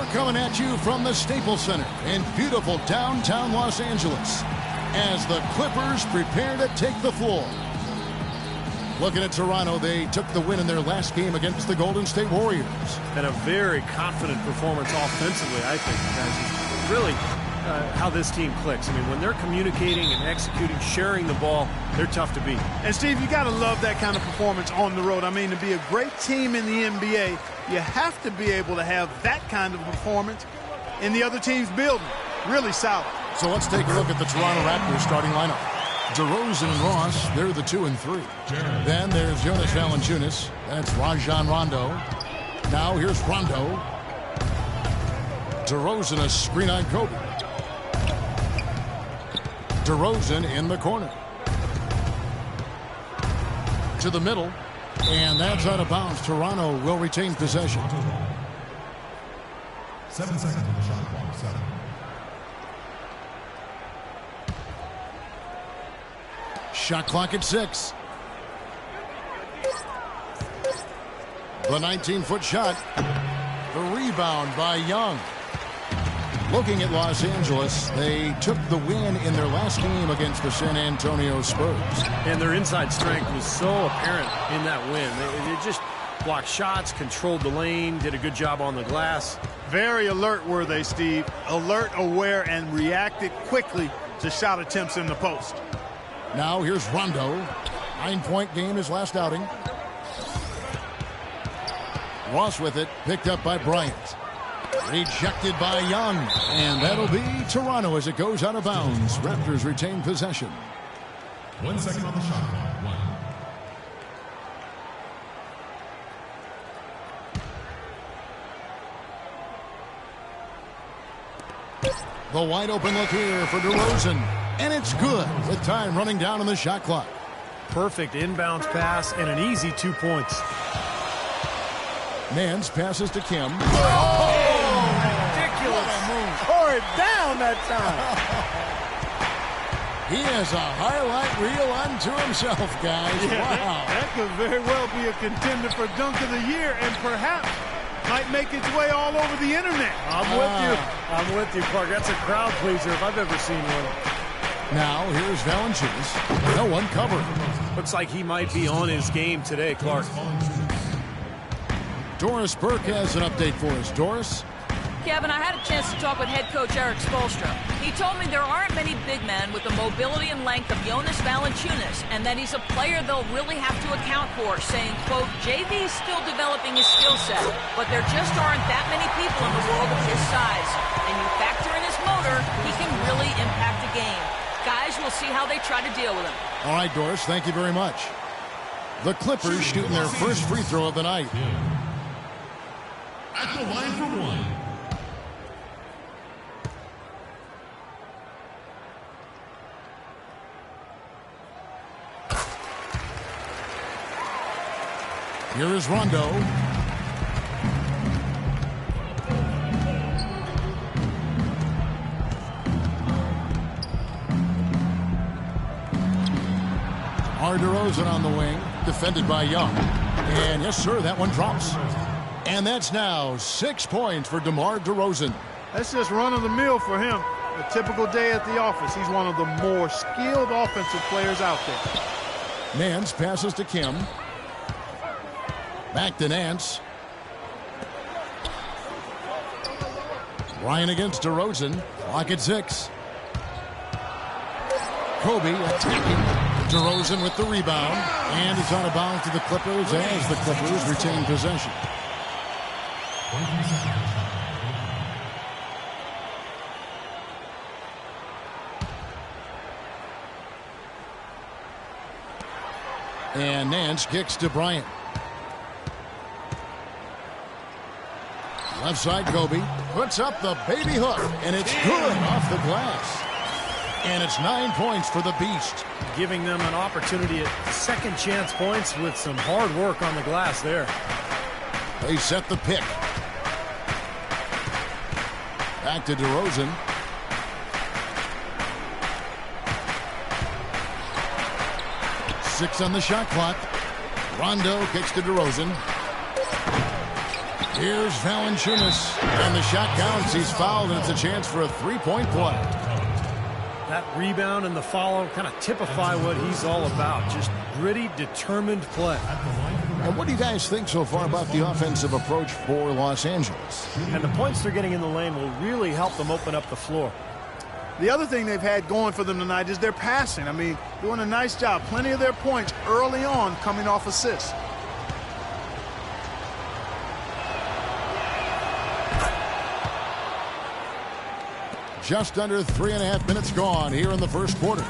We're coming at you from the Staples Center in beautiful downtown Los Angeles as the Clippers prepare to take the floor. Looking at Toronto, they took the win in their last game against the Golden State Warriors. And a very confident performance offensively, I think, guys. It's really how this team clicks. I mean, when they're communicating and executing, sharing the ball, they're tough to beat. And, Steve, you got to love that kind of performance on the road. I mean, to be a great team in the NBA, you have to be able to have that kind of performance in the other team's building. Really solid. So let's take a look at the Toronto Raptors starting lineup. DeRozan and Ross, they're the 2 and 3. Then there's Jonas Valanciunas. That's Rajon Rondo. Now here's Rondo. DeRozan, a screen on Kobe. DeRozan in the corner. To the middle. And that's out of bounds. Toronto will retain possession. 7 seconds on the shot clock. 7. Shot clock at 6. The 19-foot shot. The rebound by Young. Looking at Los Angeles, they took the win in their last game against the San Antonio Spurs. And their inside strength was so apparent in that win. They just blocked shots, controlled the lane, did a good job on the glass. Very alert were they, Steve. Alert, aware, and reacted quickly to shot attempts in the post. Now here's Rondo. 9-point game his last outing. Ross with it, picked up by Bryant. Rejected by Young. And that'll be Toronto as it goes out of bounds. Raptors retain possession. 1 second on the shot clock. 1. The wide open look here for DeRozan. And it's good with time running down on the shot clock. Perfect inbounds pass and an easy 2 points. Nance passes to Kim. Ridiculous. Tore it down that time. He has a highlight reel unto himself, guys. Yeah, Wow. that could very well be a contender for Dunk of the Year and perhaps might make its way all over the internet. I'm with you. I'm with you, Clark. That's a crowd pleaser if I've ever seen one. Now here's Valanciunas. No one covering. Looks like he might be on his game today, Clark. Doris Burke has an update for us. Doris? Kevin, I had a chance to talk with head coach Eric Spoelstra. He told me there aren't many big men with the mobility and length of Jonas Valanciunas, and that he's a player they'll really have to account for, saying, quote, JV's still developing his skill set, but there just aren't that many people in the world of his size. And you factor in his motor, he can really impact the game. Guys, we'll see how they try to deal with him. All right, Doris, thank you very much. The Clippers shooting their first free throw of the night. At the line for 1. Here is Rondo. DeRozan on the wing, defended by Young. And yes, sir, that one drops. And that's now 6 points for DeMar DeRozan. That's just run-of-the-mill for him. A typical day at the office. He's one of the more skilled offensive players out there. Nance passes to Kim. Back to Nance. Bryant against DeRozan. Clock at 6. Kobe attacking. DeRozan with the rebound. And it's out of bounds to the Clippers as the Clippers retain possession. And Nance kicks to Bryant. Left side, Kobe puts up the baby hook, and it's good off the glass. And it's 9 points for the Beast. Giving them an opportunity at second chance points with some hard work on the glass there. They set the pick. Back to DeRozan. Six on the shot clock. Rondo kicks to DeRozan. Here's Valanciunas, and the shot counts. He's fouled, and it's a chance for a three-point play. That rebound and the follow kind of typify what he's all about. Just gritty, determined play. And what do you guys think so far about the offensive approach for Los Angeles? And the points they're getting in the lane will really help them open up the floor. The other thing they've had going for them tonight is their passing. I mean, doing a nice job. Plenty of their points early on coming off assists. Just under 3.5 minutes gone here in the first quarter.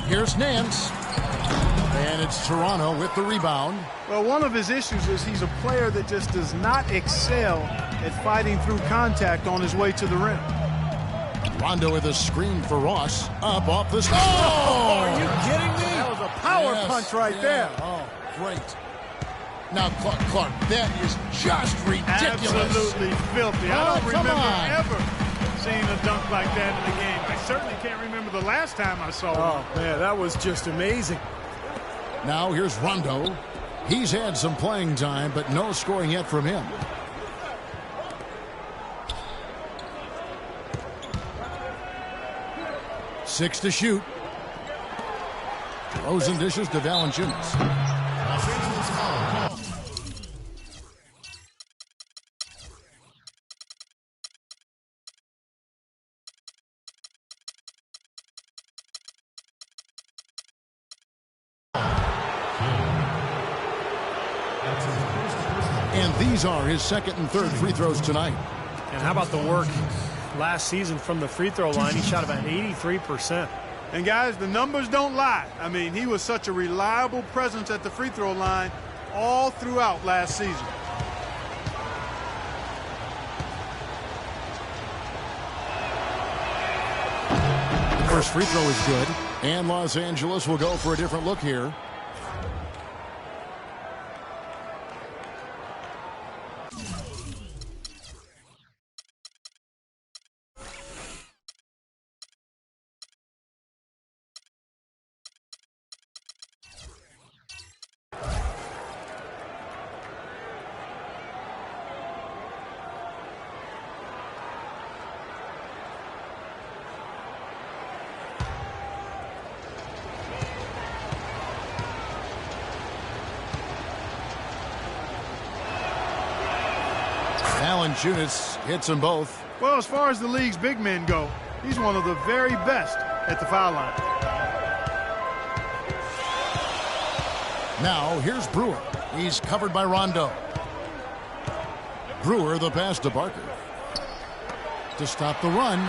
Here's Nance. And it's Toronto with the rebound. Well, one of his issues is he's a player that just does not excel at fighting through contact on his way to the rim. Rondo with a screen for Ross. Up off the... Oh, are you kidding me? That was a power punch right there. Oh, great. Now, Clark, that is just ridiculous. Absolutely filthy. I don't remember ever seeing a dunk like that in the game. I certainly can't remember the last time I saw one. Oh, man, that was just amazing. Now here's Rondo. He's had some playing time, but no scoring yet from him. Six to shoot. Rosen dishes to Valanciunas. And these are his second and third free throws tonight. And how about the work last season from the free throw line? He shot about 83%. And guys, the numbers don't lie. I mean, he was such a reliable presence at the free throw line all throughout last season. The first free throw is good. And Los Angeles will go for a different look here. Valanciunas hits them both. Well, as far as the league's big men go, he's one of the very best at the foul line. Now here's Brewer. He's covered by Rondo. Brewer the pass to Barker. To stop the run.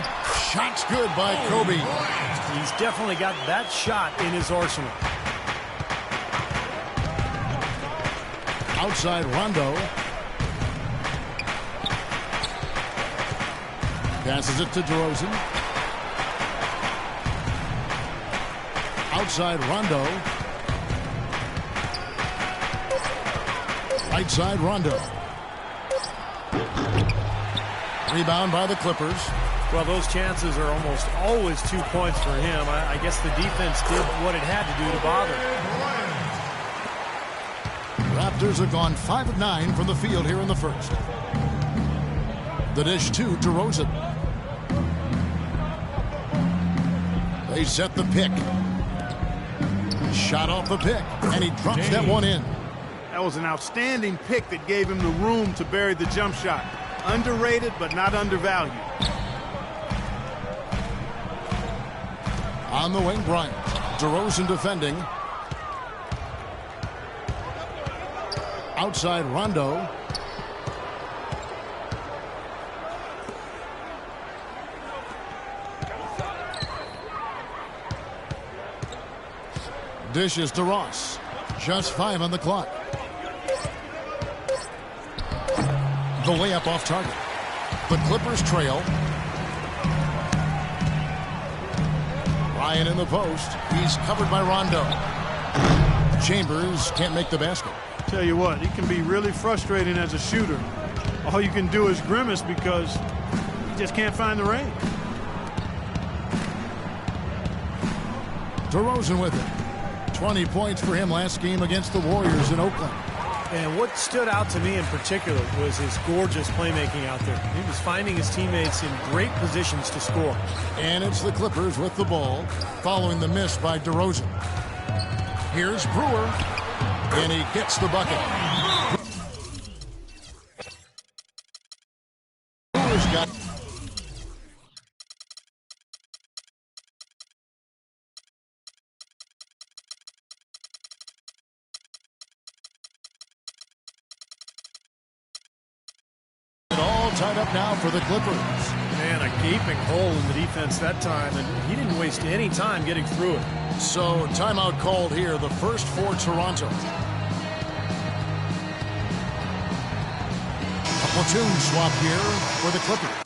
Shot's good by Kobe. He's definitely got that shot in his arsenal. Outside Rondo. Passes it to DeRozan. Outside Rondo. Right side Rondo. Rebound by the Clippers. Well, those chances are almost always 2 points for him. I guess the defense did what it had to do to bother. Raptors have gone 5 of 9 from the field here in the first. The dish to DeRozan. They set the pick. Shot off the pick, and he drops that one in. That was an outstanding pick that gave him the room to bury the jump shot. Underrated, but not undervalued. On the wing, Bryant. DeRozan defending. Outside Rondo. Dishes to Ross. Just 5 on the clock. The layup off target. The Clippers trail. Bryant in the post. He's covered by Rondo. Chambers can't make the basket. Tell you what, he can be really frustrating as a shooter. All you can do is grimace because he just can't find the range. DeRozan with it. 20 points for him last game against the Warriors in Oakland. And what stood out to me in particular was his gorgeous playmaking out there. He was finding his teammates in great positions to score. And it's the Clippers with the ball, following the miss by DeRozan. Here's Brewer, and he gets the bucket. Brewer's got tied up now for the Clippers. Man, a gaping hole in the defense that time, and he didn't waste any time getting through it. So, timeout called here, the first for Toronto. A platoon swap here for the Clippers.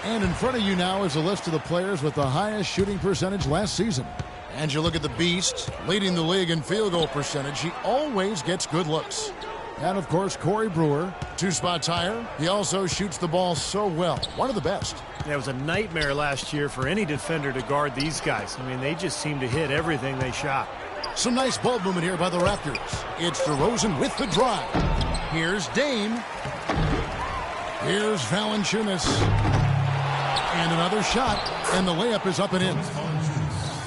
And in front of you now is a list of the players with the highest shooting percentage last season. And you look at the Beast, leading the league in field goal percentage. He always gets good looks. And, of course, Corey Brewer, two-spot tire. He also shoots the ball so well. One of the best. Yeah, it was a nightmare last year for any defender to guard these guys. I mean, they just seem to hit everything they shot. Some nice ball movement here by the Raptors. It's DeRozan with the drive. Here's Dame. Here's Valanciunas. And another shot, and the layup is up and in.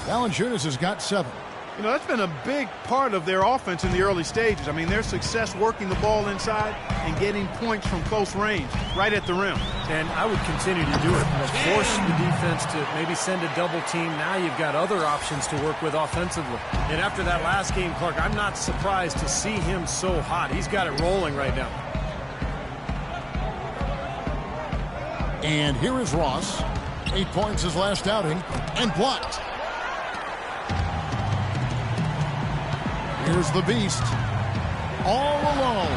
Valanciunas has got 7. You know, that's been a big part of their offense in the early stages. I mean, their success working the ball inside and getting points from close range, right at the rim. And I would continue to do it. Force the defense to maybe send a double team. Now you've got other options to work with offensively. And after that last game, Clark, I'm not surprised to see him so hot. He's got it rolling right now. And here is Ross. 8 points his last outing, and blocked. Here's the Beast. All alone.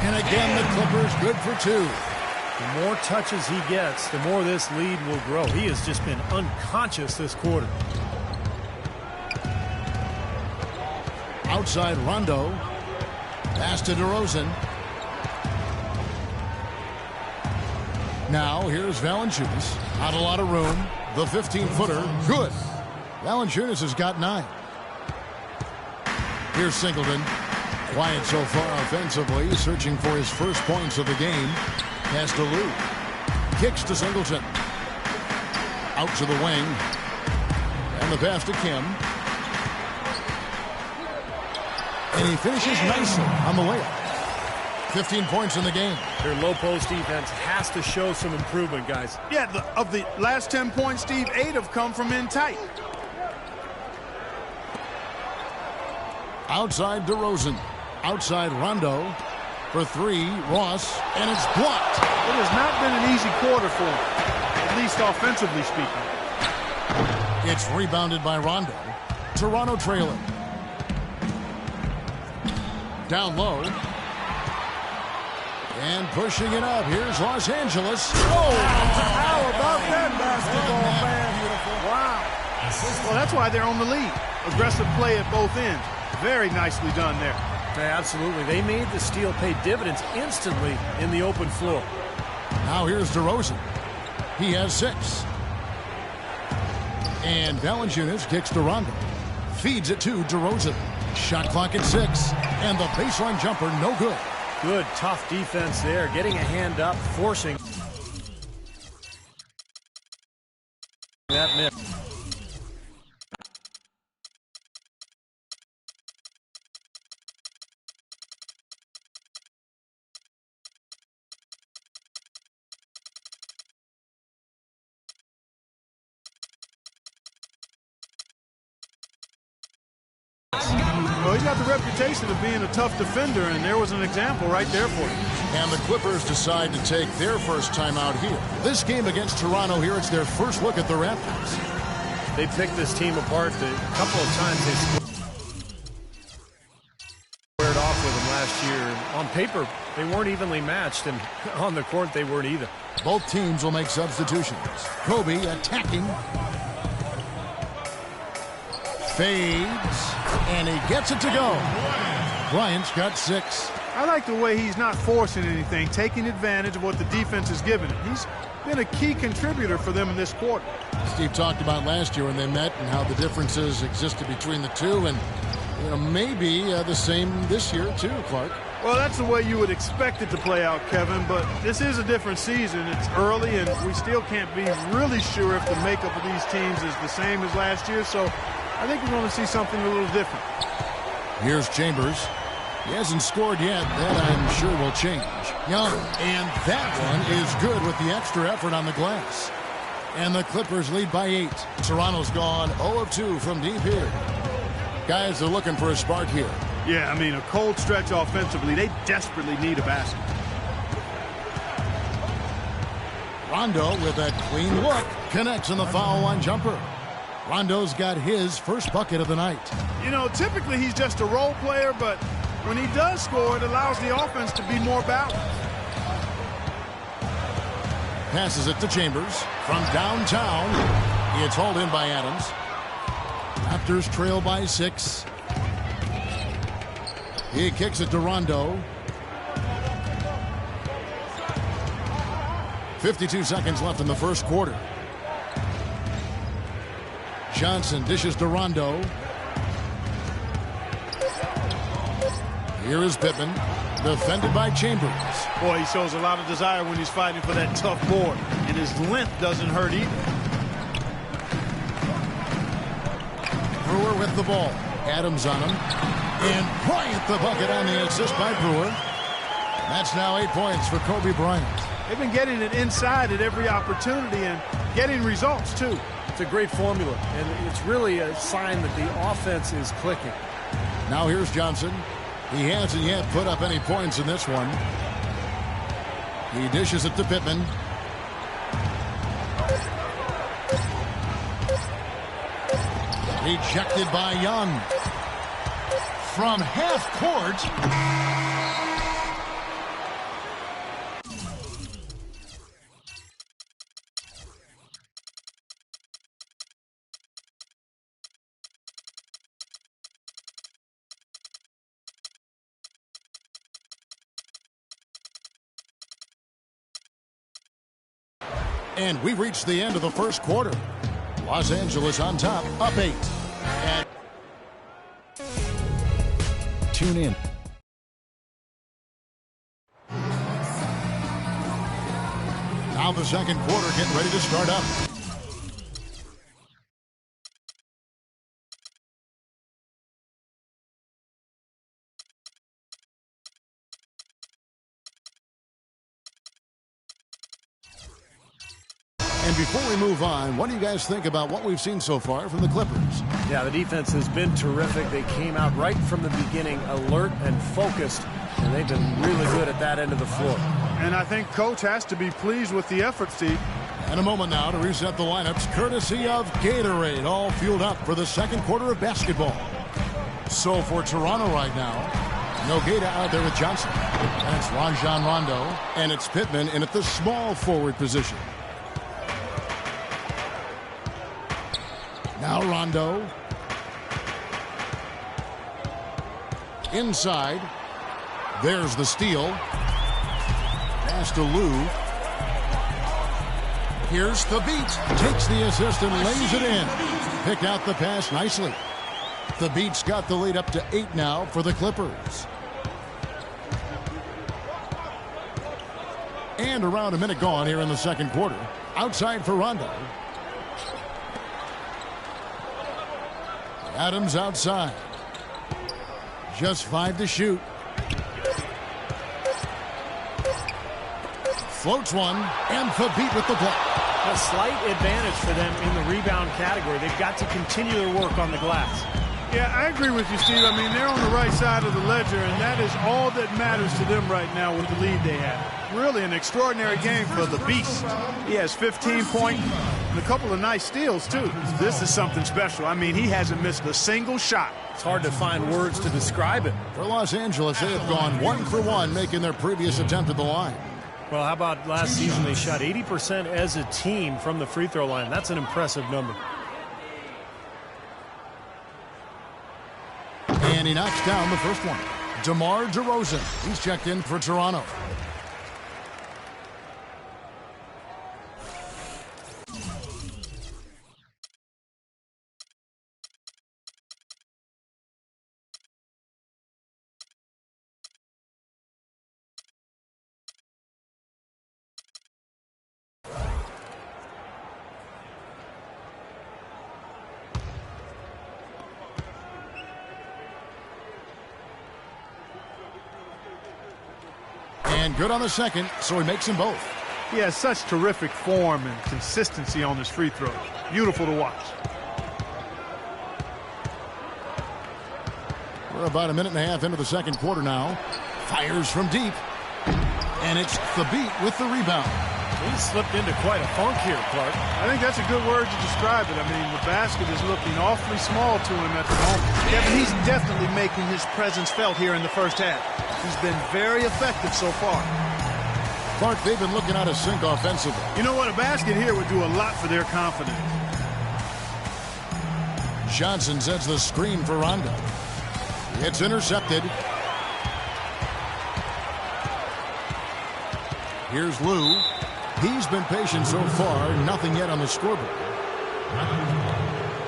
And again, the Clippers good for 2. The more touches he gets, the more this lead will grow. He has just been unconscious this quarter. Outside Rondo. Pass to DeRozan. Now, here's Valanciunas. Not a lot of room. The 15-footer. Good. Valanciunas has got 9. Here's Singleton. Quiet so far offensively. Searching for his first points of the game. Pass to Lou. Kicks to Singleton. Out to the wing. And the pass to Kim. And he finishes nicely on the layup. 15 points in the game. Their low post defense has to show some improvement, guys. Yeah, of the last 10 points, Steve, 8 have come from in tight. Outside DeRozan. Outside Rondo. For 3, Ross. And it's blocked. It has not been an easy quarter for him, at least offensively speaking. It's rebounded by Rondo. Toronto trailing. Down low. And pushing it up. Here's Los Angeles. Oh, how about that basketball, man? Beautiful. Wow. Well, that's why they're on the lead. Aggressive play at both ends. Very nicely done there. Yeah, absolutely. They made the steal pay dividends instantly in the open floor. Now here's DeRozan. He has 6. And Valanciunas kicks to Rondo. Feeds it to DeRozan. Shot clock at 6. And the baseline jumper no good. Good, tough defense there. Getting a hand up, forcing that miss. Well, he's got the reputation of being a tough defender, and there was an example right there for him. And the Clippers decide to take their first timeout here. This game against Toronto here, it's their first look at the Raptors. They picked this team apart a couple of times. They squared off with them last year. On paper, they weren't evenly matched, and on the court, they weren't either. Both teams will make substitutions. Kobe attacking. Fades. And he gets it to go. Bryant's got 6. I like the way he's not forcing anything, taking advantage of what the defense is giving him. He's been a key contributor for them in this quarter. Steve talked about last year when they met and how the differences existed between the two, and maybe the same this year too, Clark. Well, that's the way you would expect it to play out, Kevin, but this is a different season. It's early, and we still can't be really sure if the makeup of these teams is the same as last year, so I think we're going to see something a little different. Here's Chambers. He hasn't scored yet. That, I'm sure, will change. Young, and that one is good with the extra effort on the glass. And the Clippers lead by 8. Toronto's gone 0 of 2 from deep here. Guys are looking for a spark here. Yeah, I mean, a cold stretch offensively. They desperately need a basket. Rondo with that clean look connects in the foul line jumper. Rondo's got his first bucket of the night. Typically he's just a role player, but when he does score, it allows the offense to be more balanced. Passes it to Chambers from downtown. It's hauled in by Adams. Raptors trail by 6. He kicks it to Rondo. 52 seconds left in the first quarter. Johnson dishes to Rondo. Here is Pippen, defended by Chambers. Boy, he shows a lot of desire when he's fighting for that tough board, and his length doesn't hurt either. Brewer with the ball. Adams on him. And Bryant the bucket on the assist by Brewer. That's now 8 points for Kobe Bryant. They've been getting it inside at every opportunity and getting results, too. It's a great formula, and it's really a sign that the offense is clicking. Now here's Johnson. He hasn't yet put up any points in this one. He dishes it to Pittman. Rejected by Young. From half court. And we've reached the end of the first quarter. Los Angeles on top, up 8. And tune in. Now the second quarter getting ready to start up. And before we move on, what do you guys think about what we've seen so far from the Clippers? Yeah, the defense has been terrific. They came out right from the beginning alert and focused, and they've been really good at that end of the floor. And I think Coach has to be pleased with the effort, Steve. And a moment now to reset the lineups, courtesy of Gatorade, all fueled up for the second quarter of basketball. So for Toronto right now, Nogueira out there with Johnson. And it's Rajon Rondo, and it's Pittman in at the small forward position. Now Rondo. Inside. There's the steal. Pass to Lou. Here's the beat. Takes the assist and lays it in. Picked out the pass nicely. The Beat's got the lead up to 8 now for the Clippers. And around a minute gone here in the second quarter. Outside for Rondo. Adams outside. Just 5 to shoot. Floats one, and Thabit with the block. A slight advantage for them in the rebound category. They've got to continue their work on the glass. Yeah, I agree with you, Steve. I mean, they're on the right side of the ledger, and that is all that matters to them right now with the lead they have. Really an extraordinary game for the Beast. He has 15 points and a couple of nice steals, too. This is something special. I mean, he hasn't missed a single shot. It's hard to find words to describe it. For Los Angeles, they have gone 1 for 1, making their previous attempt at the line. Well, how about last season? They shot 80% as a team from the free throw line. That's an impressive number. And he knocks down the first one. DeMar DeRozan. He's checked in for Toronto. And good on the second, so he makes them both. He has such terrific form and consistency on his free throws. Beautiful to watch. We're about a minute and a half into the second quarter now. Fires from deep. And it's Thabit with the rebound. He slipped into quite a funk here, Clark. I think that's a good word to describe it. I mean, the basket is looking awfully small to him at the moment. Kevin, he's definitely making his presence felt here in the first half. He's been very effective so far. Clark, they've been looking out of sync offensively. You know what? A basket here would do a lot for their confidence. Johnson sets the screen for Rondo. It's intercepted. Here's Lou. He's been patient so far. Nothing yet on the scoreboard.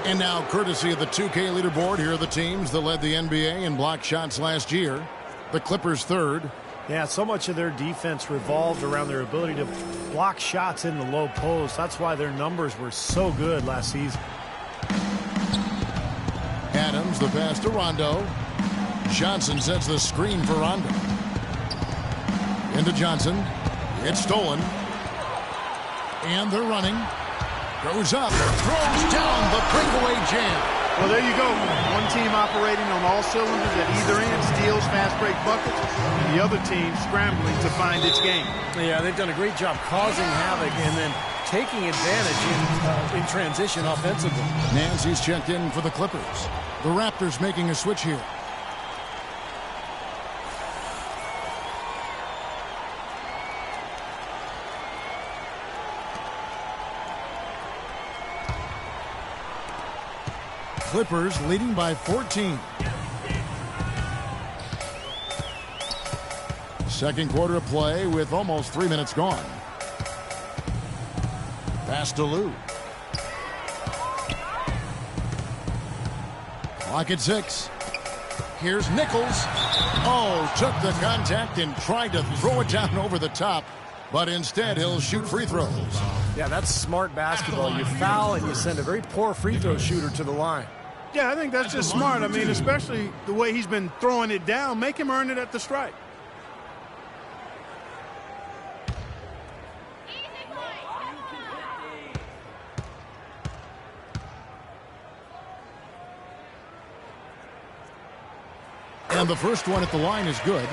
And now, courtesy of the 2K leaderboard, here are the teams that led the NBA in block shots last year. The Clippers third. Yeah, so much of their defense revolved around their ability to block shots in the low post. That's why their numbers were so good last season. Adams, the pass to Rondo. Johnson sets the screen for Rondo. Into Johnson. It's stolen. And they're running. Goes up. Throws down the breakaway jam. Well, there you go. One team operating on all cylinders at either end, steals, fast break buckets, and the other team scrambling to find its game. Yeah, they've done a great job causing havoc and then taking advantage in transition offensively. Nancy's checked in for the Clippers. The Raptors making a switch here. Clippers leading by 14. Second quarter of play with almost 3 minutes gone. Pass to Lou. Clock at 6. Here's Nichols. Oh, took the contact and tried to throw it down over the top. But instead, he'll shoot free throws. Yeah, that's smart basketball. You foul and you send a very poor free throw shooter to the line. Yeah, I think that's just smart. I mean, especially the way he's been throwing it down. Make him earn it at the stripe. And the first one at the line is good.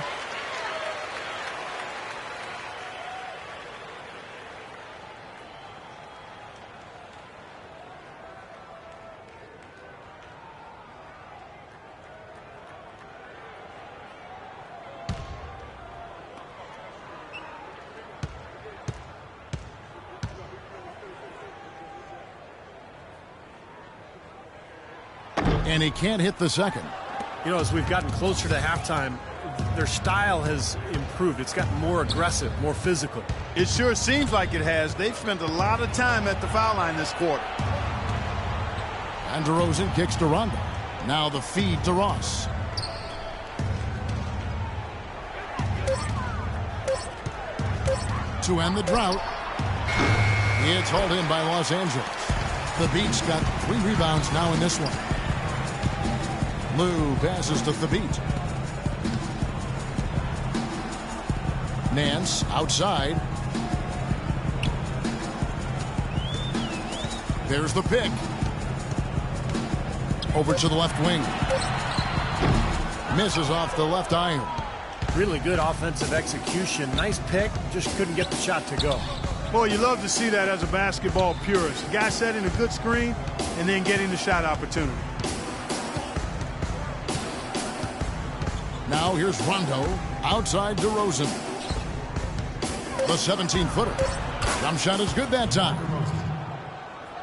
And he can't hit the second. You know, as we've gotten closer to halftime, their style has improved. It's gotten more aggressive, more physical. It sure seems like it has. They've spent a lot of time at the foul line this quarter. And DeRozan kicks to Rondo. Now the feed to Ross. To end the drought. It's hauled in by Los Angeles. The Beats got 3 rebounds now in this one. Lou passes to Thabit. Nance outside. There's the pick. Over to the left wing. Misses off the left iron. Really good offensive execution. Nice pick. Just couldn't get the shot to go. Boy, you love to see that as a basketball purist. Guy setting a good screen and then getting the shot opportunity. Now here's Rondo outside DeRozan. The 17-footer. Jump shot is good that time.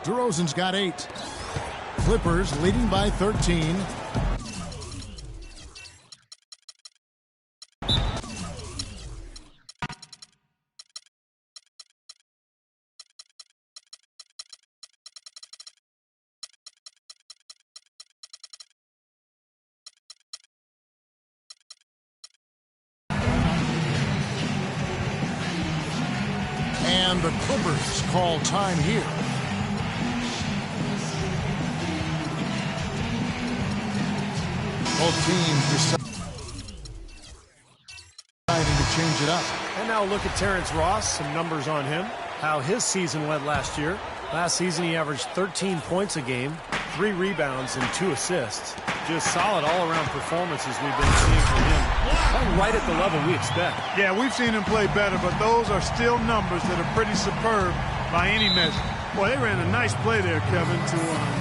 DeRozan's got 8. Clippers leading by 13. call time here. Both teams deciding to change it up. And now look at Terrence Ross, some numbers on him, how his season went last year. Last season he averaged 13 points a game, 3 rebounds, and 2 assists. Just solid all-around performances we've been seeing from him. Playing right at the level we expect. Yeah, we've seen him play better, but those are still numbers that are pretty superb by any measure. Boy, they ran a nice play there, Kevin, to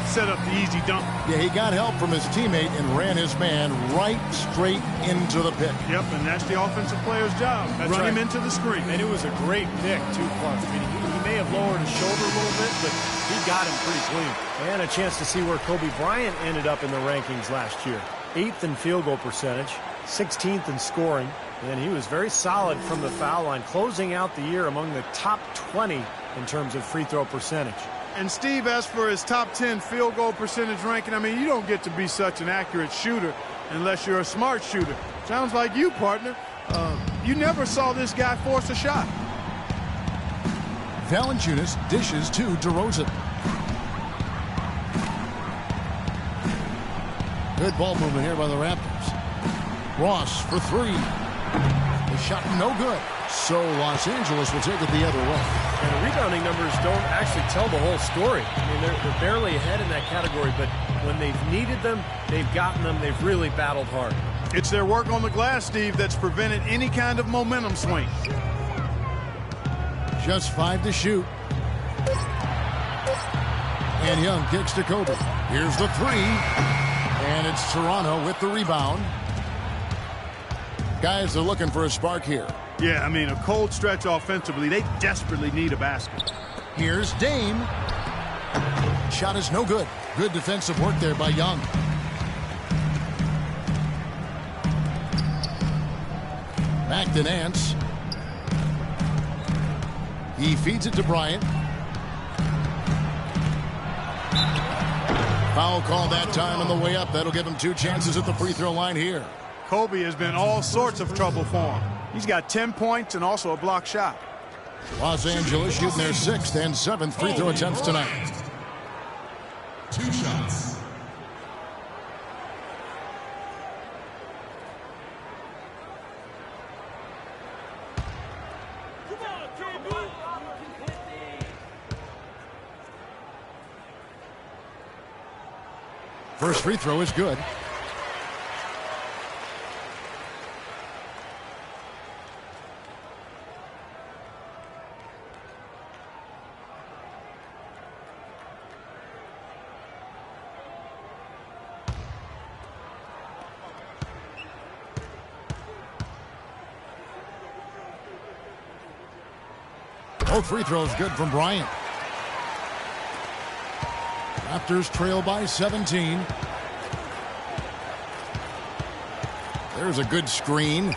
set up the easy dunk. Yeah, he got help from his teammate and ran his man right straight into the pick. Yep, and that's the offensive player's job. Run him into the screen. And it was a great pick, too, Clark. I mean, he may have lowered his shoulder a little bit, but he got him pretty clean. And a chance to see where Kobe Bryant ended up in the rankings last year. 8th in field goal percentage, 16th in scoring, and he was very solid from the foul line, closing out the year among the top 20 in terms of free throw percentage. And Steve, as for his top 10 field goal percentage ranking, I mean, you don't get to be such an accurate shooter unless you're a smart shooter. Sounds like you, partner. You never saw this guy force a shot. Valanciunas dishes to DeRozan. Good ball movement here by the Raptors. Ross for 3. The shot no good. So Los Angeles will take it the other way. And the rebounding numbers don't actually tell the whole story. I mean, they're barely ahead in that category, but when they've needed them, they've gotten them. They've really battled hard. It's their work on the glass, Steve, that's prevented any kind of momentum swing. Just 5 to shoot. And Young kicks to Kobe. Here's the 3. And it's Toronto with the rebound. Guys are looking for a spark here. Yeah, I mean, a cold stretch offensively. They desperately need a basket. Here's Dame. Shot is no good. Good defensive work there by Young. Back to Nance. He feeds it to Bryant. Foul call that time on the way up. That'll give him 2 chances at the free throw line here. Kobe has been all sorts of trouble for him. He's got 10 points and also a block shot. Los Angeles shooting their 6th and 7th free throw attempts tonight. 2 shots. First free throw is good. Both free throws good from Bryant. Raptors trail by 17. There's a good screen.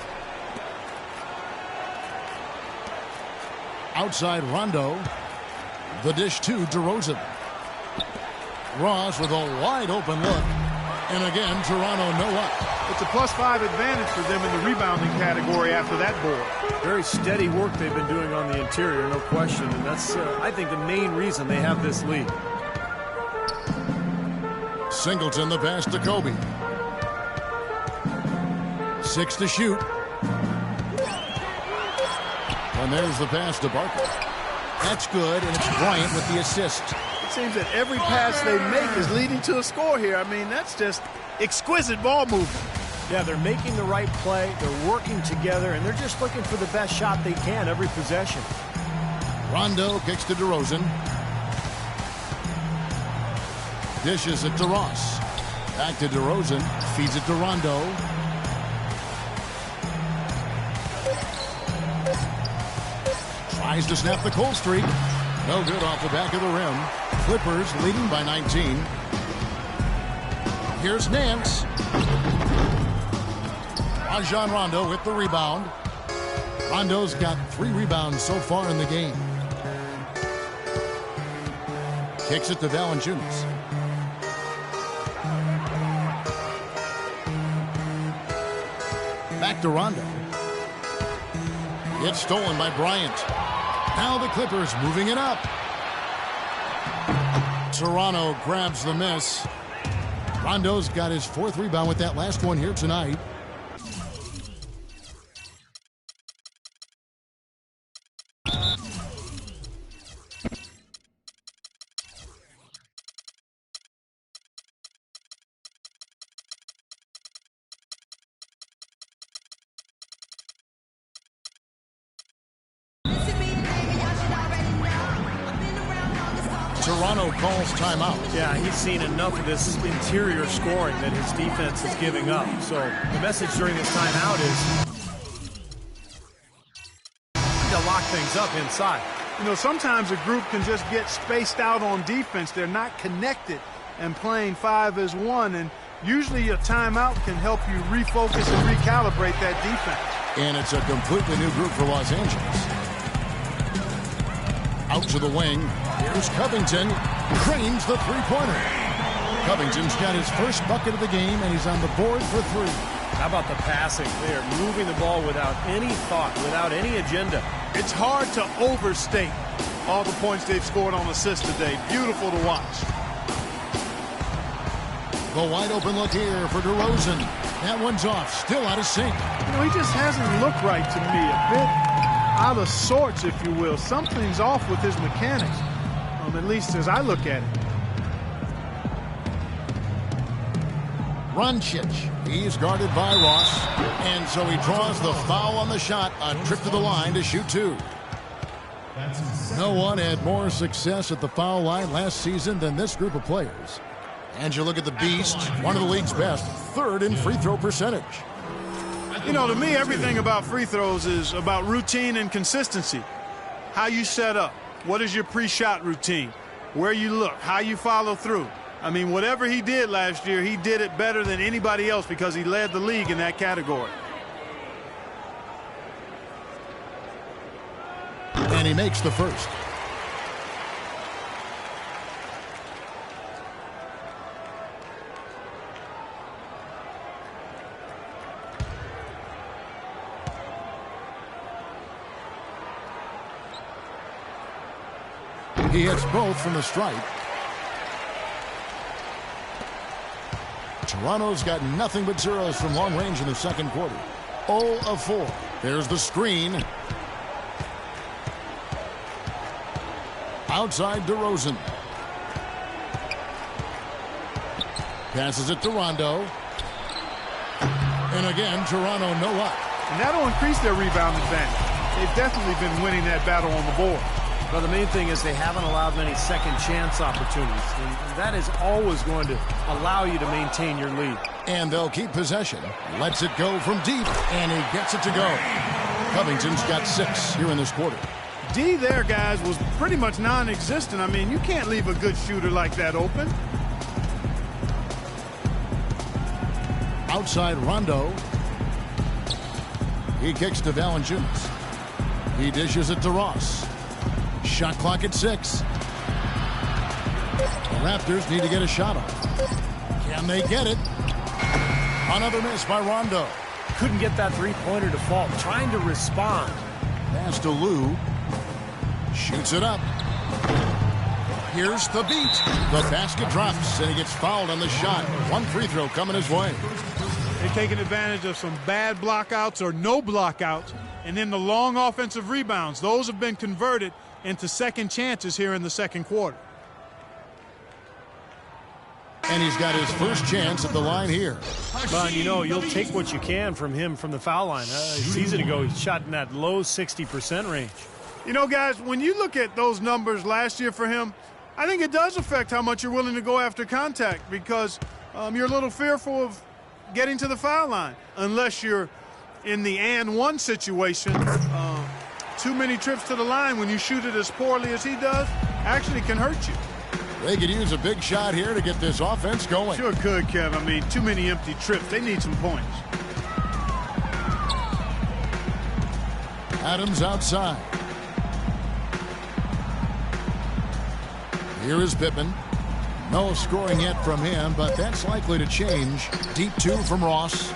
Outside Rondo. The dish to DeRozan. Ross with a wide open look. And again, Toronto no up. It's a +5 advantage for them in the rebounding category after that board. Very steady work they've been doing on the interior, no question. And that's, I think, the main reason they have this lead. Singleton the pass to Kobe. 6 to shoot. And there's the pass to Barker. That's good, and it's Bryant with the assist. It seems that every pass they make is leading to a score here. I mean, that's just exquisite ball movement. Yeah, they're making the right play, they're working together, and they're just looking for the best shot they can every possession. Rondo kicks to DeRozan. Dishes it to Ross. Back to DeRozan. Feeds it to Rondo. Tries to snap the cold streak. No good off the back of the rim. Clippers leading by 19. Here's Nance. Rajon Rondo with the rebound. Rondo's got 3 rebounds so far in the game. Kicks it to Valanciunas. Back to Rondo. It's stolen by Bryant. Now the Clippers moving it up. Toronto grabs the miss. Rondo's got his 4th rebound with that last one here tonight. Toronto calls timeout. Yeah, he's seen enough of this interior scoring that his defense is giving up. So the message during this timeout is to lock things up inside. You know, sometimes a group can just get spaced out on defense. They're not connected and playing 5 as 1. And usually a timeout can help you refocus and recalibrate that defense. And it's a completely new group for Los Angeles. Out to the wing. Here's Covington. Cranes the three-pointer. Covington's got his first bucket of the game, and he's on the board for 3. How about the passing? They are moving the ball without any thought, without any agenda. It's hard to overstate all the points they've scored on assists today. Beautiful to watch. The wide open look here for DeRozan. That one's off. Still out of sync. You know, he just hasn't looked right to me. A bit out of sorts, if you will. Something's off with his mechanics, at least as I look at it. Roncic. He's guarded by Ross. And so he draws the foul on the shot. A trip to the line to shoot 2. No one had more success at the foul line last season than this group of players. And you look at the Beast, one of the league's best, 3rd in free throw percentage. You know, to me, everything about free throws is about routine and consistency. How you set up. What is your pre-shot routine? Where you look. How you follow through. I mean, whatever he did last year, he did it better than anybody else because he led the league in that category. And he makes the first. He hits both from the stripe. Toronto's got nothing but zeros from long range in the second quarter. 0 of 4. There's the screen. Outside DeRozan. Passes it to Rondo. And again, Toronto no luck. And that'll increase their rebound advantage. They've definitely been winning that battle on the board. Well, the main thing is they haven't allowed many second chance opportunities. And that is always going to allow you to maintain your lead. And they'll keep possession. Lets it go from deep, and he gets it to go. Covington's got 6 here in this quarter. D there, guys, was pretty much non-existent. I mean, you can't leave a good shooter like that open. Outside Rondo. He kicks to Valanciunas. He dishes it to Ross. Shot clock at 6. The Raptors need to get a shot off. Can they get it? Another miss by Rondo. Couldn't get that three-pointer to fall. Trying to respond. Pass to Lou. Shoots it up. Here's the beat. The basket drops, and he gets fouled on the shot. 1 free throw coming his way. They're taking advantage of some bad blockouts or no blockouts, and then the long offensive rebounds. Those have been converted into second chances here in the second quarter. And he's got his first chance at the line here. Well, you know, you'll take what you can from him from the foul line. A season ago, he shot in that low 60% range. You know, guys, when you look at those numbers last year for him, I think it does affect how much you're willing to go after contact because you're a little fearful of getting to the foul line unless you're in the and one situation. Too many trips to the line when you shoot it as poorly as he does actually can hurt you. They could use a big shot here to get this offense going. Sure could, Kev. I mean, too many empty trips. They need some points. Adams outside. Here is Pippen. No scoring yet from him, but that's likely to change. Deep 2 from Ross.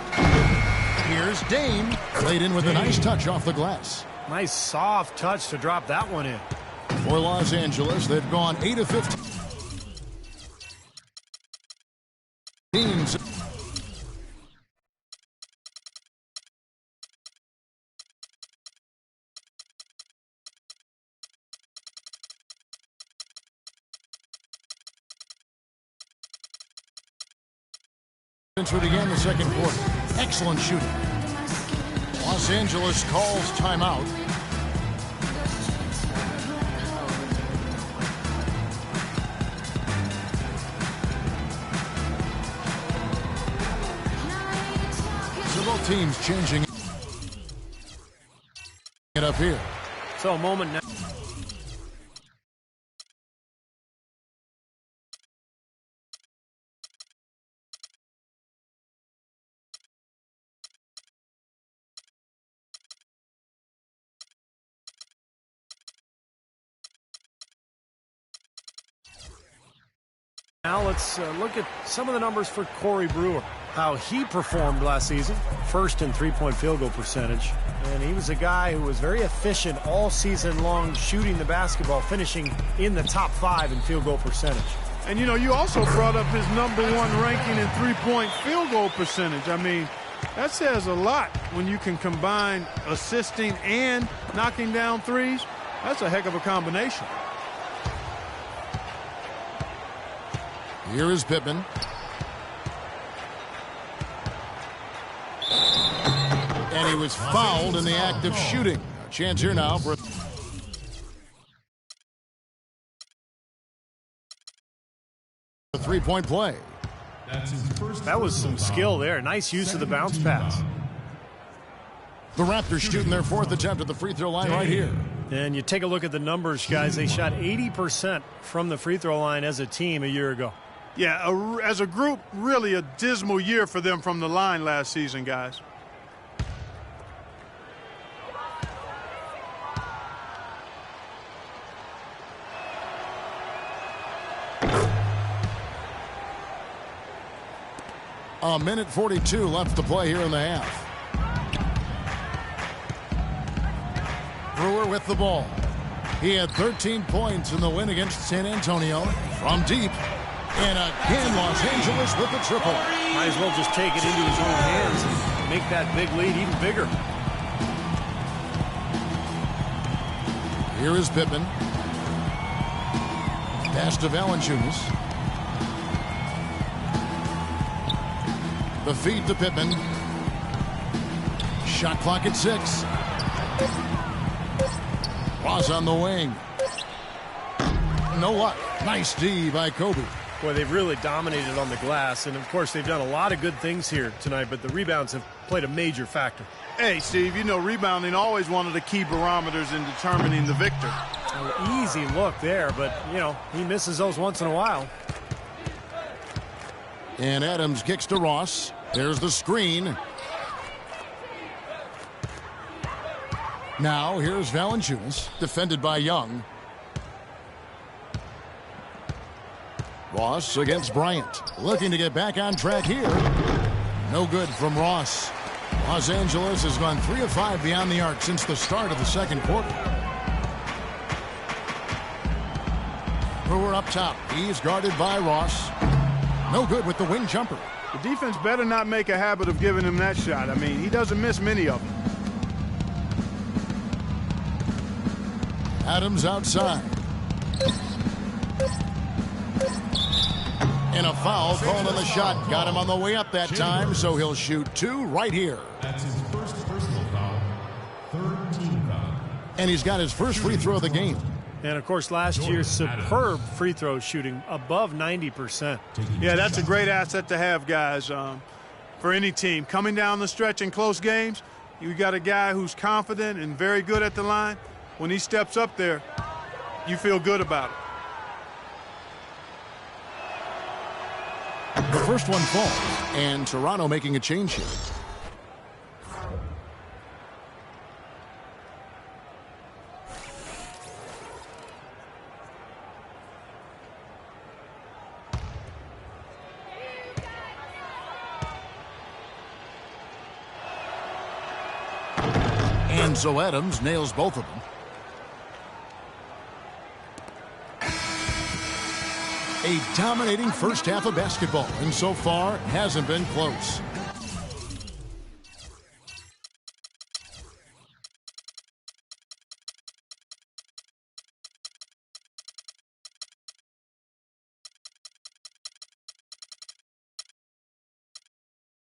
Here's Dame. Played in with a nice touch off the glass. Nice soft touch to drop that one in. For Los Angeles, they've gone 8 of 15. Teams. Since we began the second quarter. Excellent shooting. Los Angeles calls timeout. So both teams changing it up here. So a moment now. Now let's look at some of the numbers for Corey Brewer, how he performed last season. First in three-point field goal percentage. And he was a guy who was very efficient all season long shooting the basketball, finishing in the top 5 in field goal percentage. And, you know, you also brought up his #1 ranking in three-point field goal percentage. I mean, that says a lot when you can combine assisting and knocking down threes. That's a heck of a combination. Here is Pittman. And he was fouled in the act of shooting. A chance here now for a three-point play. That was some skill there. Nice use of the bounce pass. The Raptors shooting their 4th attempt at the free throw line right here. And you take a look at the numbers, guys. They shot 80% from the free throw line as a team a year ago. Yeah, as a group, really a dismal year for them from the line last season, guys. A minute 42 left to play here in the half. Brewer with the ball. He had 13 points in the win against San Antonio from deep. And again, Los Angeles with the triple. Might as well just take it into his own hands and make that big lead even bigger. Here is Pittman. Pass to Valanciunas. The feed to Pittman. Shot clock at 6. Ross on the wing. No luck. Nice D by Kobe. Boy, they've really dominated on the glass, and of course they've done a lot of good things here tonight, but the rebounds have played a major factor. Hey, Steve, you know rebounding always one of the key barometers in determining the victor. An easy look there, but, you know, he misses those once in a while. And Adams kicks to Ross. There's the screen. Now here's Valanciunas, defended by Young. Ross against Bryant, looking to get back on track here. No good from Ross. Los Angeles has gone 3 of 5 beyond the arc since the start of the second quarter. Brewer up top. He's guarded by Ross. No good with the wing jumper. The defense better not make a habit of giving him that shot. I mean, he doesn't miss many of them. Adams outside. And a foul called on the shot. Got him on the way up that time, so he'll shoot 2 right here. That's his first personal foul. 3rd team foul. And he's got his first free throw of the game. And, of course, last year's superb free throw shooting, above 90%. Yeah, that's a great asset to have, guys, for any team. Coming down the stretch in close games, you got a guy who's confident and very good at the line. When he steps up there, you feel good about it. The first one falls, and Toronto making a change here. And so Adams nails both of them. A dominating first half of basketball, and so far hasn't been close.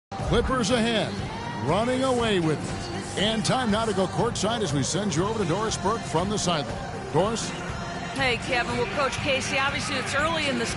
Clippers ahead, running away with it. And time now to go courtside as we send you over to Doris Burke from the sideline. Doris? Hey, Kevin. Well, Coach Casey, obviously it's early in this.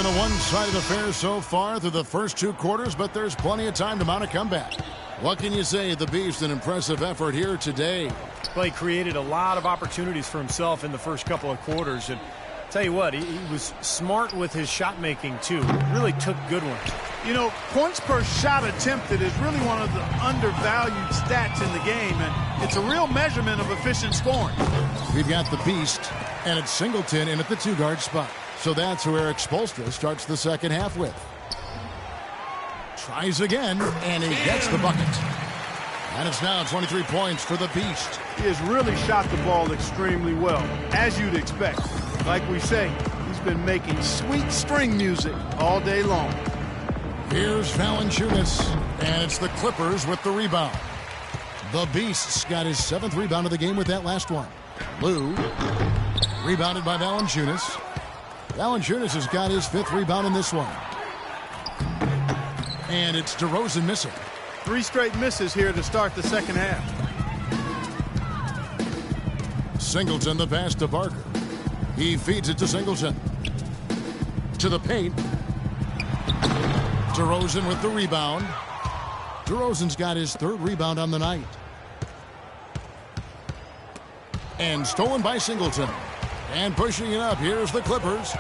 A one-sided affair so far through the first two quarters, but there's plenty of time to mount a comeback. What can you say? The Beast, an impressive effort here today. Well, he created a lot of opportunities for himself in the first couple of quarters. And tell you what, he was smart with his shot making, too. Really took good ones. You know, points per shot attempted is really one of the undervalued stats in the game, and it's a real measurement of efficient scoring. We've got the Beast, and it's Singleton in at the two-guard spot. So that's who Eric Spoelstra starts the second half with. Tries again, and he gets the bucket. And it's now 23 points for the Beast. He has really shot the ball extremely well, as you'd expect. Like we say, he's been making sweet string music all day long. Here's Valanciunas, and it's the Clippers with the rebound. The Beast's got his 7th rebound of the game with that last one. Lou, rebounded by Valanciunas. Valanciunas has got his 5th rebound in this one. And it's DeRozan missing. 3 straight misses here to start the second half. Singleton the pass to Barker. He feeds it to Singleton. To the paint. DeRozan with the rebound. DeRozan's got his 3rd rebound on the night. And stolen by Singleton. And pushing it up, here's the Clippers.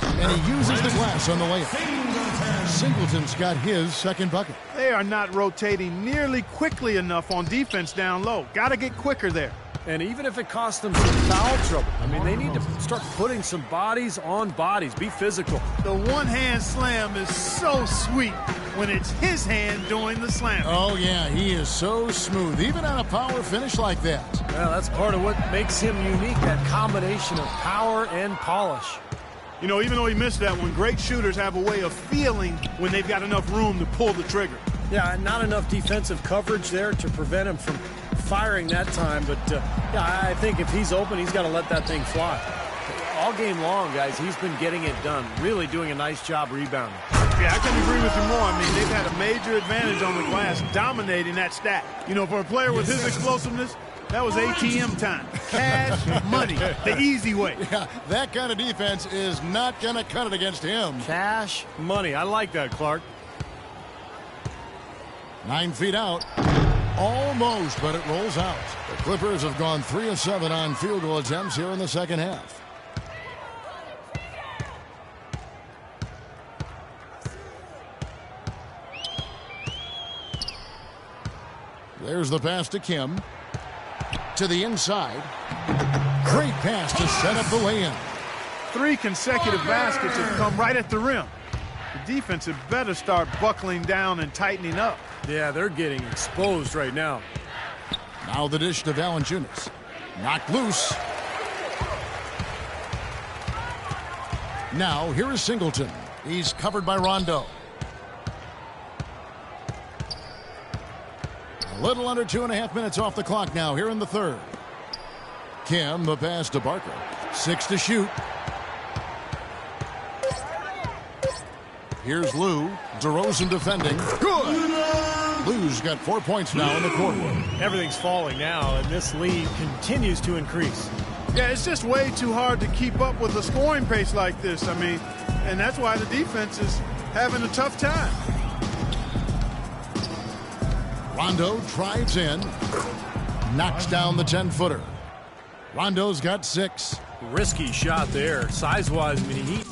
And he uses the glass on the layup. Singleton's got his 2nd bucket. They are not rotating nearly quickly enough on defense down low. Got to get quicker there. And even if it costs them some foul trouble, I mean, they need to start putting some bodies on bodies. Be physical. The one-hand slam is so sweet when it's his hand doing the slam. Oh, yeah, he is so smooth, even on a power finish like that. Well, that's part of what makes him unique, that combination of power and polish. You know, even though he missed that one, great shooters have a way of feeling when they've got enough room to pull the trigger. Yeah, not enough defensive coverage there to prevent him from firing that time. But, yeah, I think if he's open, he's got to let that thing fly. All game long, guys, he's been getting it done. Really doing a nice job rebounding. Yeah, I couldn't agree with you more. I mean, they've had a major advantage on the glass, dominating that stat. You know, for a player with his explosiveness, that was ATM time. Cash money, the easy way. Yeah, that kind of defense is not going to cut it against him. Cash money. I like that, Clark. 9 feet out. Almost, but it rolls out. The Clippers have gone 3 of 7 on field goal attempts here in the second half. There's the pass to Kim. To the inside. Great pass to set up the lay-in. 3 consecutive baskets have come right at the rim. The defense had better start buckling down and tightening up. Yeah, they're getting exposed right now. Now the dish to Valanciunas. Knocked loose. Now here is Singleton. He's covered by Rondo. A little under 2.5 minutes off the clock now here in the third. Kim, the pass to Barker. 6 to shoot. Here's Lou. DeRozan defending. Good! Lou's got 4 points now in the quarter. Everything's falling now, and this lead continues to increase. Yeah, it's just way too hard to keep up with a scoring pace like this. I mean, and that's why the defense is having a tough time. Rondo drives in. Knocks down the 10-footer. Rondo's got 6. Risky shot there. Size-wise, I mean, he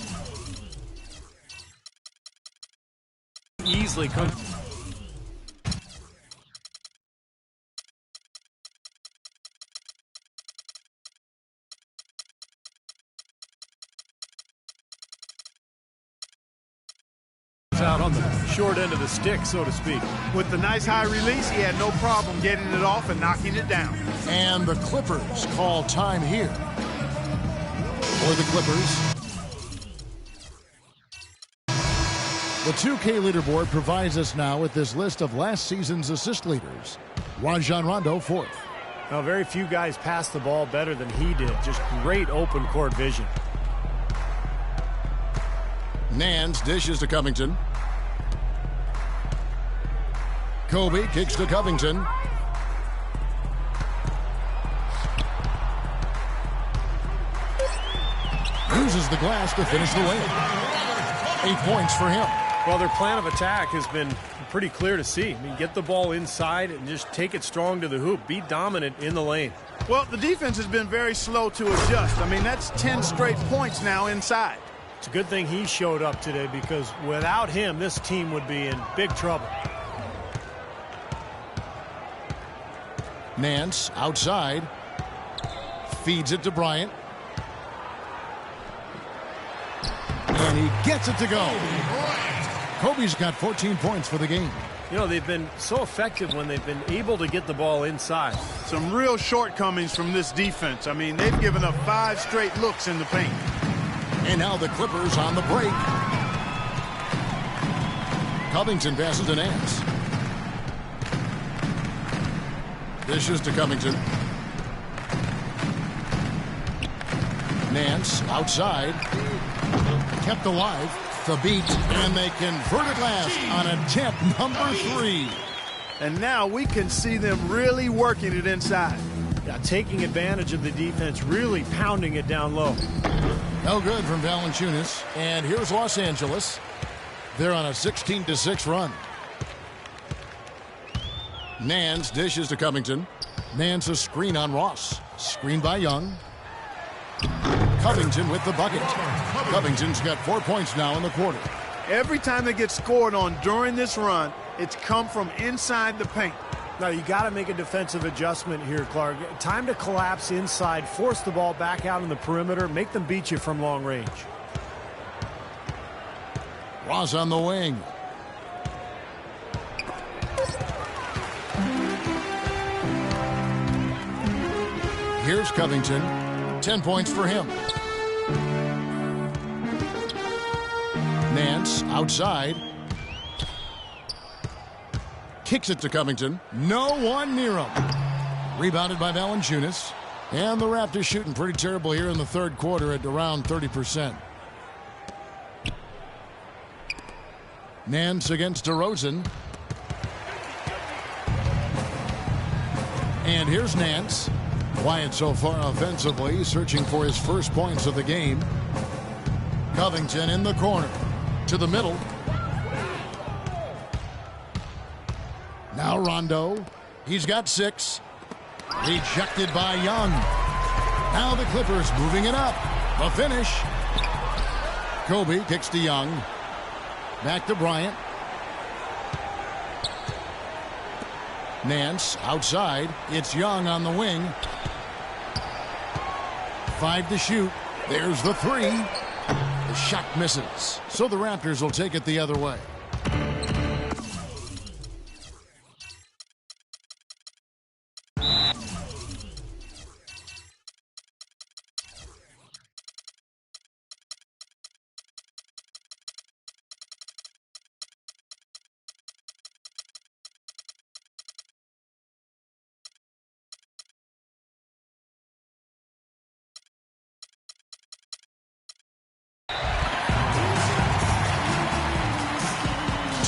easily comes out on the short end of the stick, so to speak. With the nice high release, he had no problem getting it off and knocking it down. And the Clippers call time here. For the Clippers, the 2K leaderboard provides us now with this list of last season's assist leaders. Rajon Rondo, 4th. Now, very few guys pass the ball better than he did. Just great open court vision. Nance dishes to Covington. Kobe kicks to Covington. Uses the glass to finish the win. 8 points for him. Well, their plan of attack has been pretty clear to see. I mean, get the ball inside and just take it strong to the hoop. Be dominant in the lane. Well, the defense has been very slow to adjust. I mean, that's 10 straight points now inside. It's a good thing he showed up today, because without him, this team would be in big trouble. Nance outside. Feeds it to Bryant. And he gets it to go. Kobe's got 14 points for the game. You know, they've been so effective when they've been able to get the ball inside. Some real shortcomings from this defense. I mean, they've given up 5 straight looks in the paint. And now the Clippers on the break. Covington passes to Nance. Dishes to Covington. Nance outside. Kept alive. The beat. And they convert it last on attempt number 3. And now we can see them really working it inside. Yeah, taking advantage of the defense, really pounding it down low. No good from Valanciunas. And here's Los Angeles. They're on a 16-6 run. Nance dishes to Covington. Nance a screen on Ross. Screen by Young. Covington with the bucket. Covington's got 4 points now in the quarter. Every time they get scored on during this run, it's come from inside the paint. Now, you got to make a defensive adjustment here, Clark. Time to collapse inside, force the ball back out in the perimeter, make them beat you from long range. Ross on the wing. Here's Covington. 10 points for him. Nance outside. Kicks it to Covington. No one near him. Rebounded by Valanciunas. And the Raptors shooting pretty terrible here in the third quarter at around 30%. Nance against DeRozan. And here's Nance. Quiet so far offensively, searching for his first points of the game. Covington in the corner. To the middle. Now Rondo. He's got 6. Rejected by Young. Now the Clippers moving it up. The finish. Kobe kicks to Young. Back to Bryant. Nance outside. It's Young on the wing. 5 to shoot. There's the 3. The shot misses. So the Raptors will take it the other way.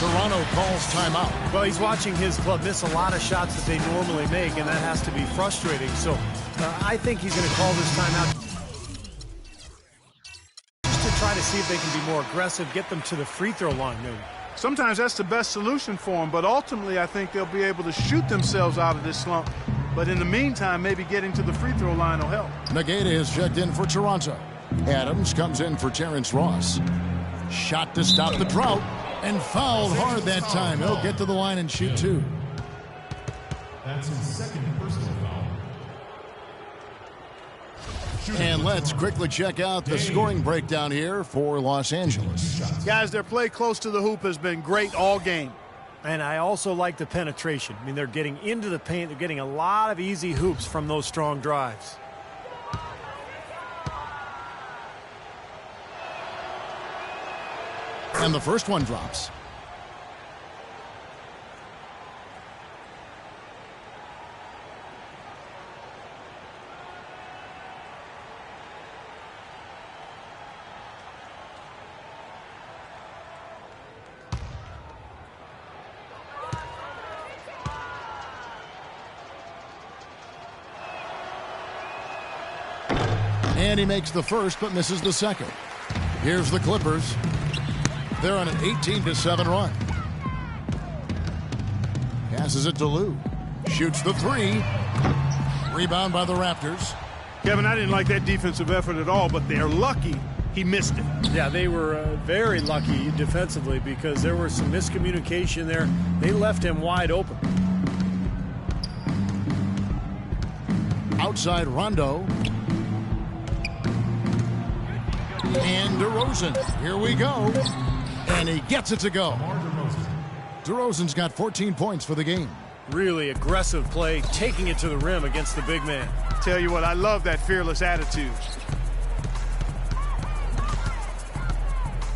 Toronto calls timeout. Well, he's watching his club miss a lot of shots that they normally make, and that has to be frustrating. So I think he's going to call this timeout just to try to see if they can be more aggressive, get them to the free throw line maybe. Sometimes that's the best solution for them, but ultimately I think they'll be able to shoot themselves out of this slump. But in the meantime, maybe getting to the free throw line will help. Nagata has checked in for Toronto. Adams comes in for Terrence Ross. Shot to stop the drought, and fouled hard that time. He'll get to the line and shoot two. That's his second personal foul. And let's quickly check out the scoring breakdown here for Los Angeles. Guys, their play close to the hoop has been great all game. And I also like the penetration. I mean, they're getting into the paint. They're getting a lot of easy hoops from those strong drives. And the first one drops. And he makes the first but misses the second. Here's the Clippers. They're on an 18-7 run. Passes it to Lou. Shoots the three. Rebound by the Raptors. Kevin, I didn't like that defensive effort at all, but they're lucky he missed it. Yeah, they were very lucky defensively because there was some miscommunication there. They left him wide open. Outside Rondo. And DeRozan. Here we go. And he gets it to go. DeRozan's got 14 points for the game. Really aggressive play, taking it to the rim against the big man. Tell you what, I love that fearless attitude.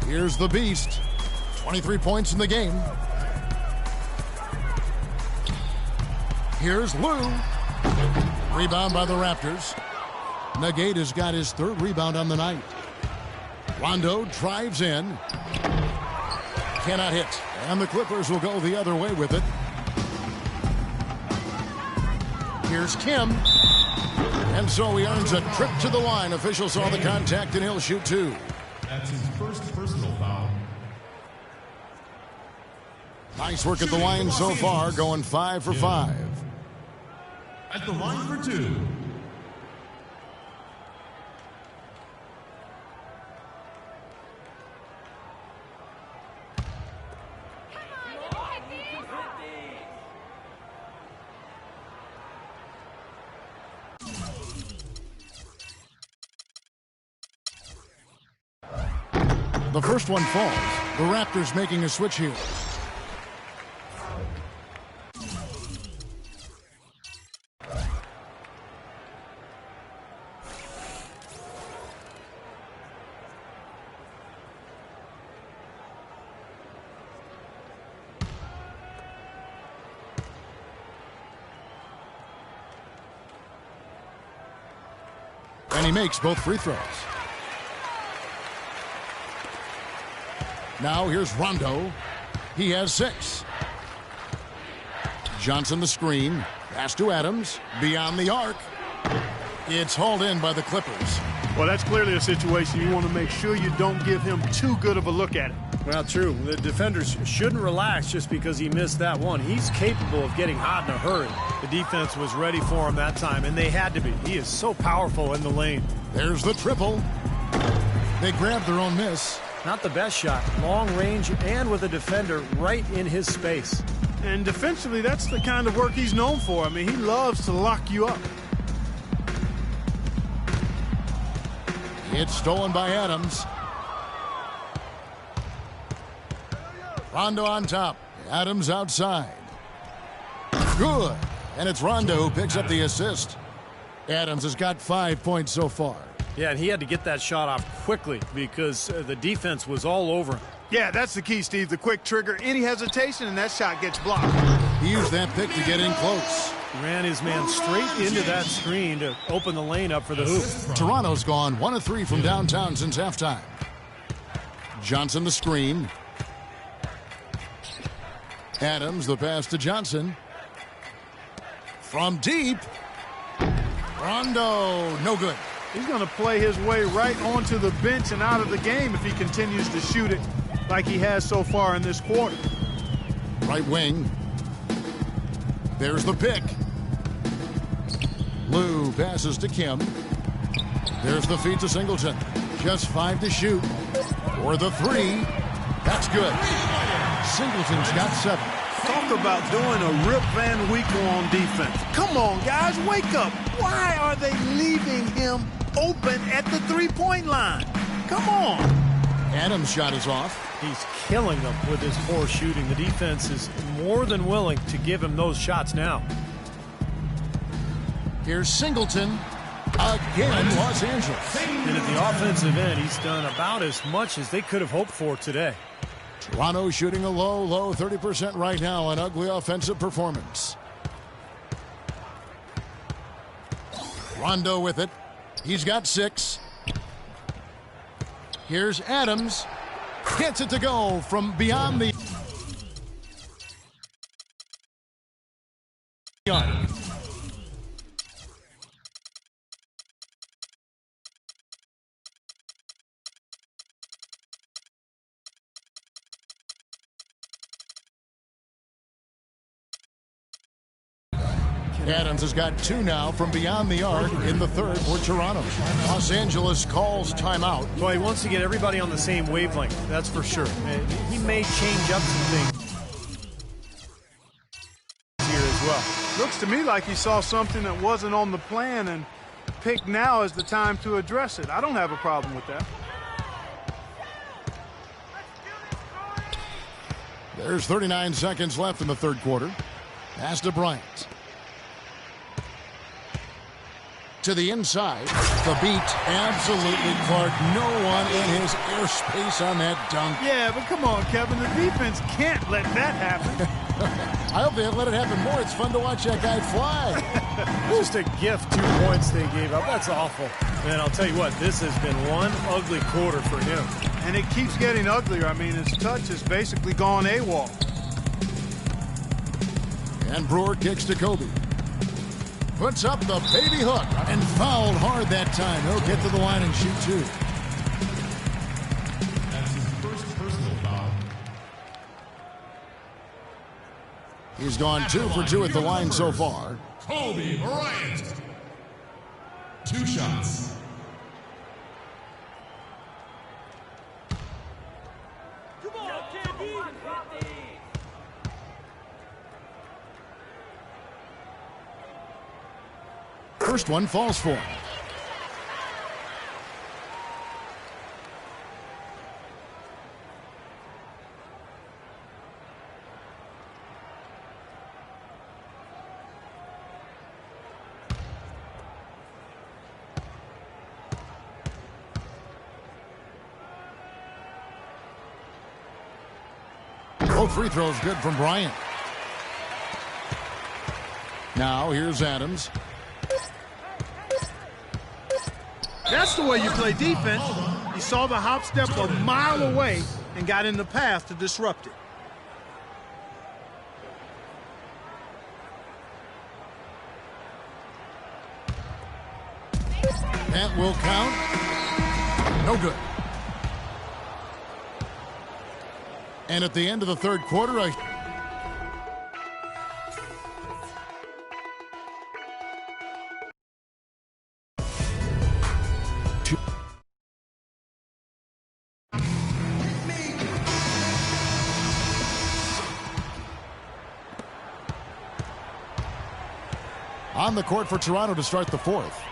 Here's the beast. 23 points in the game. Here's Lou. Rebound by the Raptors. Nagata's got his third rebound on the night. Rondo drives in. Cannot hit. And the Clippers will go the other way with it. Here's Kim. And so he earns a trip to the line. Official saw the contact and he'll shoot two. That's his first personal foul. Nice work at the line so far, going 5 for 5. At the line for two. The first one falls. The Raptors making a switch here. And he makes both free throws. Now here's Rondo. He has 6. Johnson the screen. Pass to Adams. Beyond the arc. It's hauled in by the Clippers. Well, that's clearly a situation you want to make sure you don't give him too good of a look at it. Well, true. The defenders shouldn't relax just because he missed that one. He's capable of getting hot in a hurry. The defense was ready for him that time, and they had to be. He is so powerful in the lane. There's the triple. They grabbed their own miss. Not the best shot. Long range and with a defender right in his space. And defensively, that's the kind of work he's known for. I mean, he loves to lock you up. It's stolen by Adams. Rondo on top. Adams outside. Good. And it's Rondo who picks up the assist. Adams has got 5 points so far. Yeah, and he had to get that shot off quickly because the defense was all over him. Yeah, that's the key, Steve. The quick trigger. Any hesitation, and that shot gets blocked. He used that pick to get in close. Ran his man straight into that screen to open the lane up for the hoop. Toronto's gone 1 of 3 from downtown since halftime. Johnson the screen. Adams the pass to Johnson. From deep. Rondo, no good. He's going to play his way right onto the bench and out of the game if he continues to shoot it like he has so far in this quarter. Right wing. There's the pick. Lou passes to Kim. There's the feed to Singleton. Just 5 to shoot. For the 3. That's good. Singleton's got 7. Talk about doing a Rip Van Winkle on defense. Come on, guys, wake up. Why are they leaving him open at the three-point line? Come on. Adams' shot is off. He's killing them with his poor shooting. The defense is more than willing to give him those shots now. Here's Singleton. Again, Los Angeles. And at the offensive end, he's done about as much as they could have hoped for today. Toronto shooting a low 30% right now. An ugly offensive performance. Rondo with it. He's got 6. Here's Adams. Gets it to go from beyond the arc. Adams has got 2 now from beyond the arc in the third for Toronto. Los Angeles calls timeout. Well, he wants to get everybody on the same wavelength, that's for sure. And he may change up some things here as well. Looks to me like he saw something that wasn't on the plan and picked now as the time to address it. I don't have a problem with that. There's 39 seconds left in the third quarter. Pass to Bryant. To the inside. The beat. Absolutely, Clark. No one in his airspace on that dunk. Yeah, but come on, Kevin. The defense can't let that happen. I hope they let it happen more. It's fun to watch that guy fly. Just a gift, 2 points they gave up. That's awful. Man, I'll tell you what, this has been one ugly quarter for him. And it keeps getting uglier. I mean, his touch has basically gone AWOL. And Brewer kicks to Kobe. Puts up the baby hook and fouled hard that time. He'll get to the line and shoot 2. That's his first personal foul. He's gone 2 for 2 at the line so far. Kobe Bryant. 2 shots. First one falls for him. Both free throws good from Bryant. Now here's Adams. That's the way you play defense. He saw the hop step a mile away and got in the path to disrupt it. That will count. No good. And at the end of the third quarter, on the court for Toronto to start the fourth.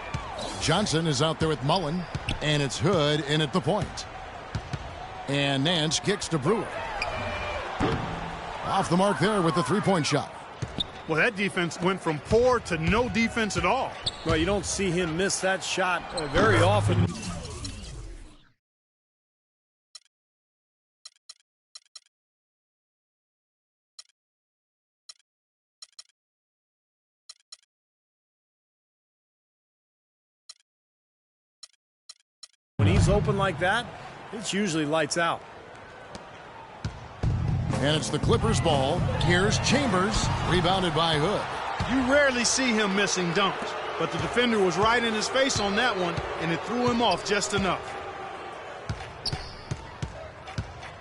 Johnson is out there with Mullen, and it's Hood in at the point. And Nance kicks to Brewer. Off the mark there with the three-point shot. Well, that defense went from poor to no defense at all. Well, you don't see him miss that shot very often. When he's open like that, it's usually lights out. And it's the Clippers ball. Here's Chambers, rebounded by Hood. You rarely see him missing dunks, but the defender was right in his face on that one, and it threw him off just enough.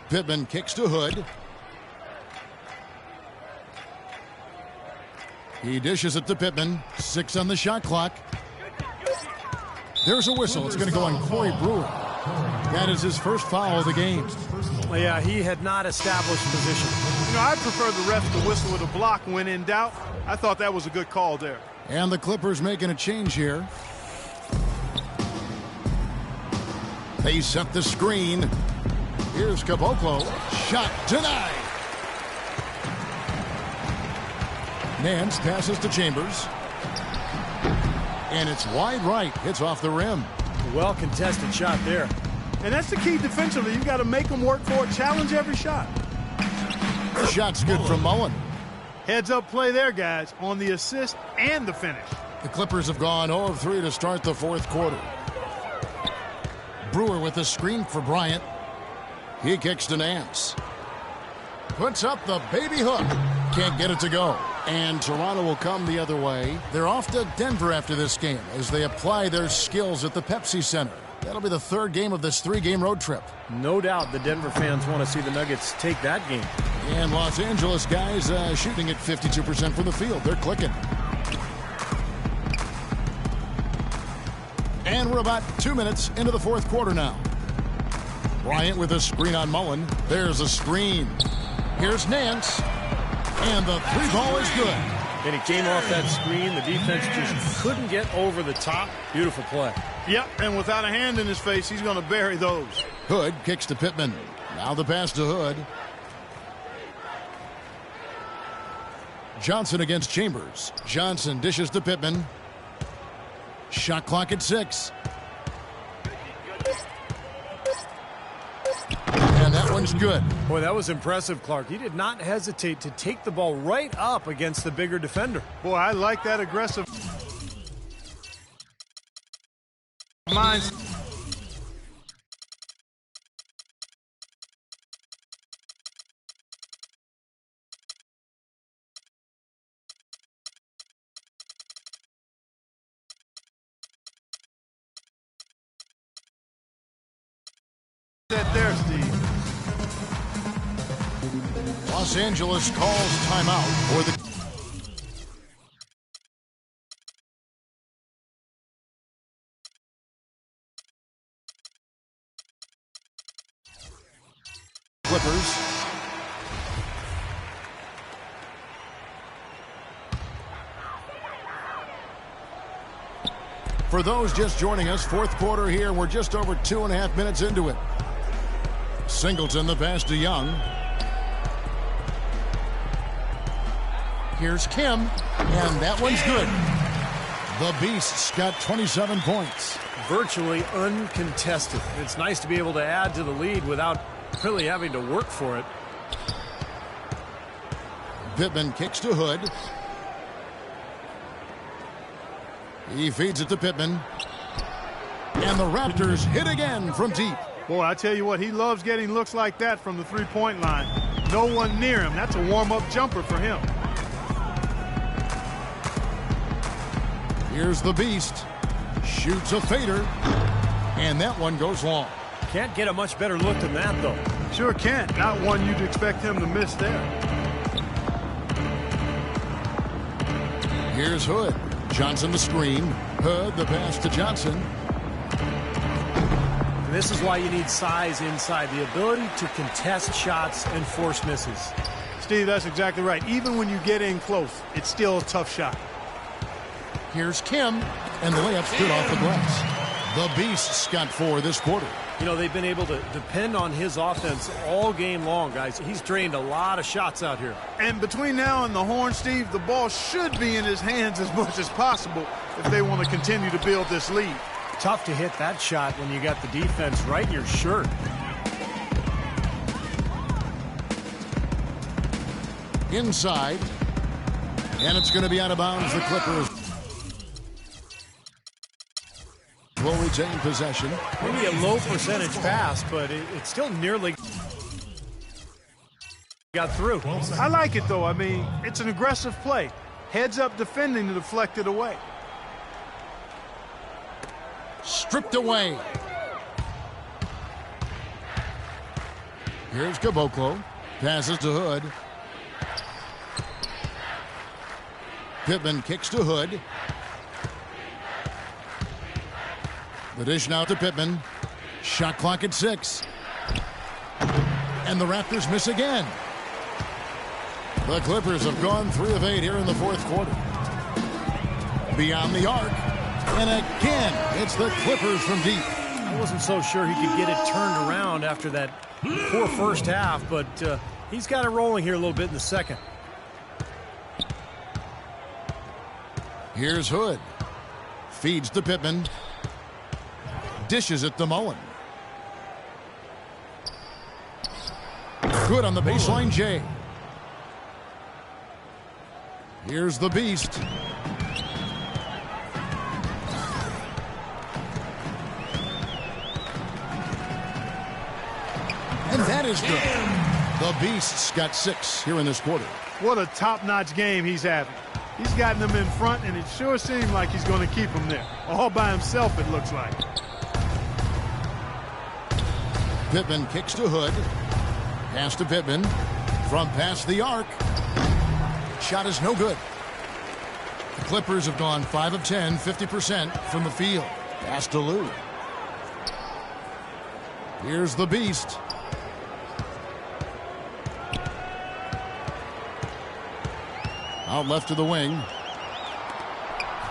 Pittman kicks to Hood. He dishes it to Pittman. 6 on the shot clock. There's a whistle. It's going to go on Corey Brewer. That is his first foul of the game. Well, yeah, he had not established position. You know, I prefer the ref to whistle with a block when in doubt. I thought that was a good call there. And the Clippers making a change here. They set the screen. Here's Caboclo. Shot denied. Nance passes to Chambers. And it's wide right. Hits off the rim. Well contested shot there. And that's the key defensively. You've got to make them work for it. Challenge every shot. The shot's good from Mullen. Heads up play there, guys, on the assist and the finish. The Clippers have gone 0 of 3 to start the fourth quarter. Brewer with a screen for Bryant. He kicks to Nance. Puts up the baby hook. Can't get it to go. And Toronto will come the other way. They're off to Denver after this game as they apply their skills at the Pepsi Center. That'll be the third game of this 3-game road trip. No doubt the Denver fans want to see the Nuggets take that game. And Los Angeles guys shooting at 52% from the field. They're clicking. And we're about 2 minutes into the fourth quarter now. Bryant with a screen on Mullen. There's a screen. Here's Nance. And the three ball is good. And he came off that screen. The defense just couldn't get over the top. Beautiful play. Yep, and without a hand in his face, he's going to bury those. Hood kicks to Pittman. Now the pass to Hood. Johnson against Chambers. Johnson dishes to Pittman. Shot clock at 6. And that one's good. Boy, that was impressive, Clark. He did not hesitate to take the ball right up against the bigger defender. Boy, I like that aggressive mindset. There, Steve. Los Angeles calls timeout for the Clippers. For those just joining us, fourth quarter here. We're just over 2.5 minutes into it. Singleton the pass to Young. Here's Kim, and that one's good. The Beast's got 27 points. Virtually uncontested. It's nice to be able to add to the lead without really having to work for it. Pittman kicks to Hood. He feeds it to Pittman. And the Raptors hit again from deep. Boy, I tell you what, he loves getting looks like that from the three-point line. No one near him. That's a warm-up jumper for him. Here's the Beast. Shoots a fader. And that one goes long. Can't get a much better look than that, though. Sure can't. Not one you'd expect him to miss there. Here's Hood. Johnson the screen. Hood the pass to Johnson. This is why you need size inside, the ability to contest shots and force misses. Steve, that's exactly right. Even when you get in close, it's still a tough shot. Here's Kim, and the layup's good off the glass. The Beast's got 4 this quarter. You know, they've been able to depend on his offense all game long, guys. He's drained a lot of shots out here. And between now and the horn, Steve, the ball should be in his hands as much as possible if they want to continue to build this lead. Tough to hit that shot when you got the defense right in your shirt. Inside. And it's going to be out of bounds. The Clippers will retain possession. Maybe a low percentage pass, but it still nearly got through. I like it, though. I mean, it's an aggressive play. Heads up defending to deflect it away. Stripped away. Here's Caboclo. Passes to Hood. Pittman kicks to Hood. The dish now to Pittman. Shot clock at 6. And the Raptors miss again. The Clippers have gone 3 of 8 here in the fourth quarter. Beyond the arc. And again, it's the Clippers from deep. I wasn't so sure he could get it turned around after that poor first half, but he's got it rolling here a little bit in the second. Here's Hood. Feeds to Pittman. Dishes it to Mullen. Good on the baseline, Jay. Here's the Beast. And that is good. The Beast's got 6 here in this quarter. What a top-notch game he's having. He's gotten them in front, and it sure seems like he's going to keep them there. All by himself, it looks like. Pittman kicks to Hood. Pass to Pittman. From past the arc. Shot is no good. The Clippers have gone 5 of 10, 50% from the field. Pass to Lou. Here's the Beast. Out left to the wing.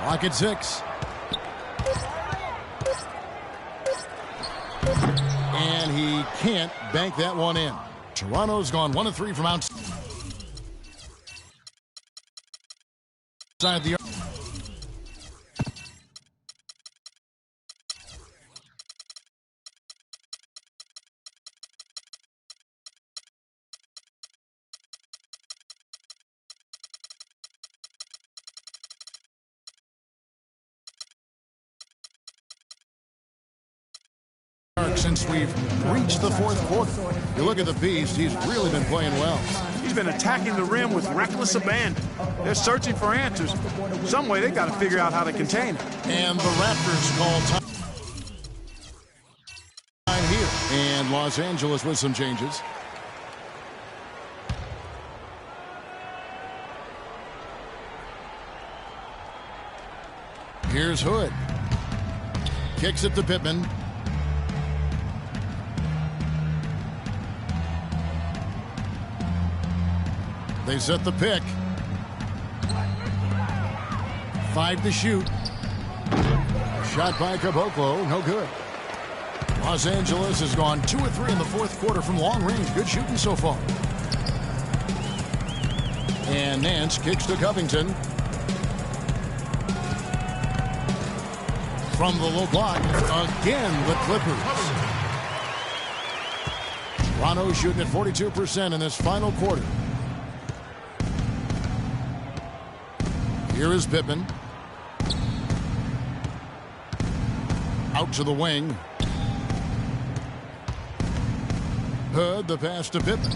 Clock at 6. And he can't bank that one in. Toronto's gone 1 of 3 from outside the arc. Since we've reached the fourth quarter. You look at the Beast, he's really been playing well. He's been attacking the rim with reckless abandon. They're searching for answers. Some way they got to figure out how to contain him. And the Raptors call time here. And Los Angeles with some changes. Here's Hood. Kicks it to Pittman. They set the pick. 5 to shoot. Shot by Caboclo, no good. Los Angeles has gone 2 of 3 in the fourth quarter from long range. Good shooting so far. And Nance kicks to Covington. From the low block, again the Clippers. Toronto shooting at 42% in this final quarter. Here is Pittman. Out to the wing. Hood, the pass to Pittman.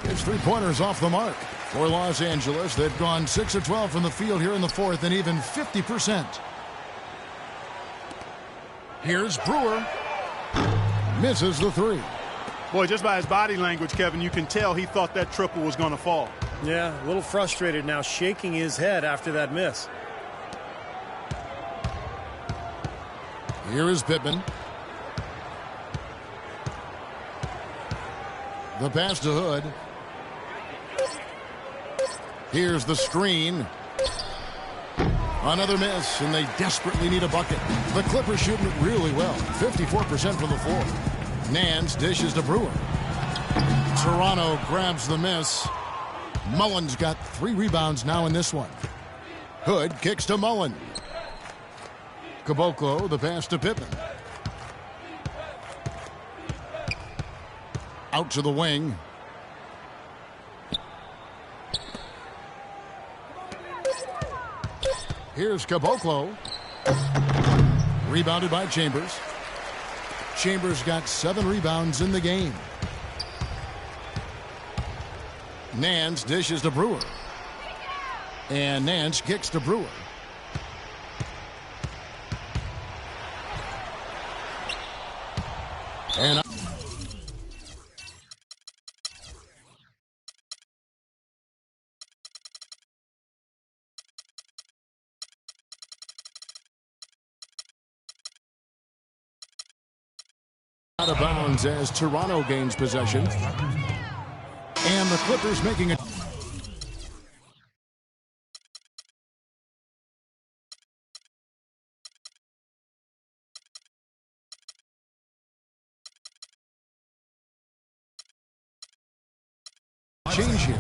His 3-pointers off the mark for Los Angeles. They've gone 6 of 12 from the field here in the fourth and even 50%. Here's Brewer. Misses the 3. Boy, just by his body language, Kevin, you can tell he thought that triple was going to fall. Yeah, a little frustrated now, shaking his head after that miss. Here is Pittman. The pass to Hood. Here's the screen. Another miss, and they desperately need a bucket. The Clippers shooting it really well. 54% from the floor. Nance dishes to Brewer. Toronto grabs the miss. Mullen's got 3 rebounds now in this one. Hood kicks to Mullen. Caboclo, the pass to Pittman. Out to the wing. Here's Caboclo. Rebounded by Chambers. Chambers got 7 rebounds in the game. Nance dishes to Brewer. And Nance kicks to Brewer. And Out of bounds as Toronto gains possession. And the Clippers making a change here.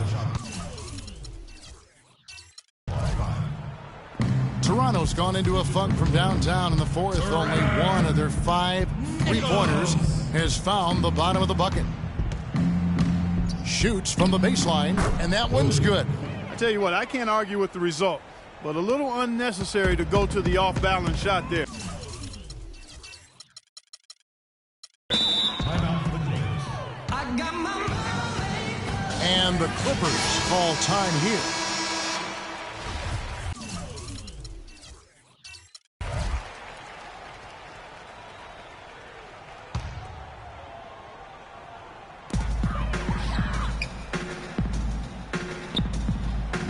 Toronto's gone into a funk from downtown in the fourth. Only one of their 5 3-pointers has found the bottom of the bucket. Shoots from the baseline, and that one's good. I tell you what, I can't argue with the result, but a little unnecessary to go to the off-balance shot there. And the Clippers call time here.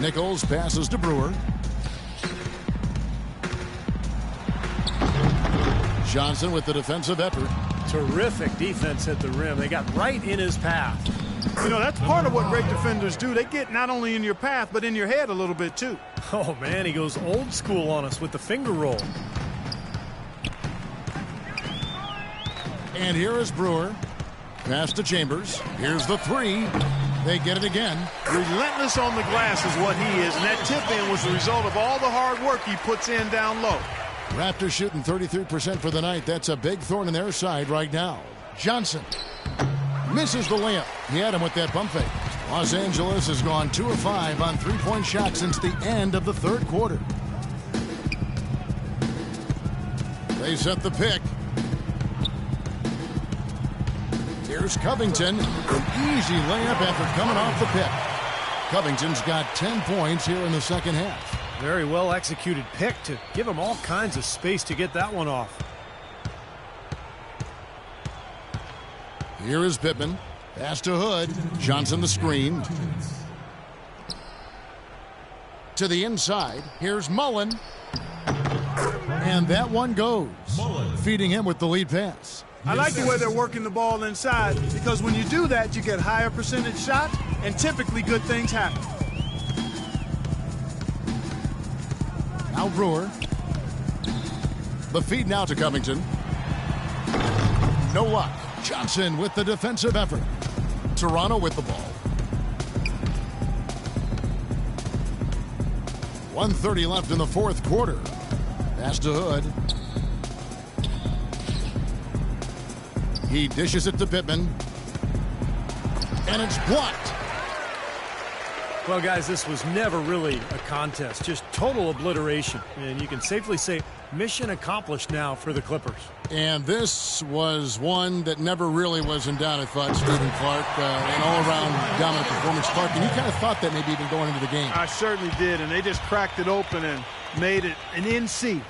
Nichols passes to Brewer. Johnson with the defensive effort. Terrific defense at the rim. They got right in his path. You know, that's part of what great defenders do. They get not only in your path, but in your head a little bit, too. Oh, man, he goes old school on us with the finger roll. And here is Brewer. Pass to Chambers. Here's the 3. They get it again. Relentless on the glass is what he is, and that tip-in was the result of all the hard work he puts in down low. Raptors shooting 33% for the night. That's a big thorn in their side right now. Johnson misses the layup. He had him with that pump fake. Los Angeles has gone 2 of 5 on 3-point shots since the end of the third quarter. They set the pick. Here's Covington. An easy layup after coming off the pick. Covington's got 10 points here in the second half. Very well executed pick to give him all kinds of space to get that one off. Here is Pittman. Pass to Hood. Johnson the screen. To the inside. Here's Mullen. And that one goes. Feeding him with the lead pass. I like the way they're working the ball inside, because when you do that, you get higher percentage shots, and typically good things happen. Now Brewer. The feed now to Covington. No luck. Johnson with the defensive effort. Toronto with the ball. 1:30 left in the fourth quarter. Pass to Hood. He dishes it to Pittman. And it's blocked. Well, guys, this was never really a contest. Just total obliteration. And you can safely say mission accomplished now for the Clippers. And this was one that never really was in doubt, I thought, Stephen Clark. An all-around dominant performance, Clark. And you kind of thought that maybe even going into the game. I certainly did, and they just cracked it open and made it an NC.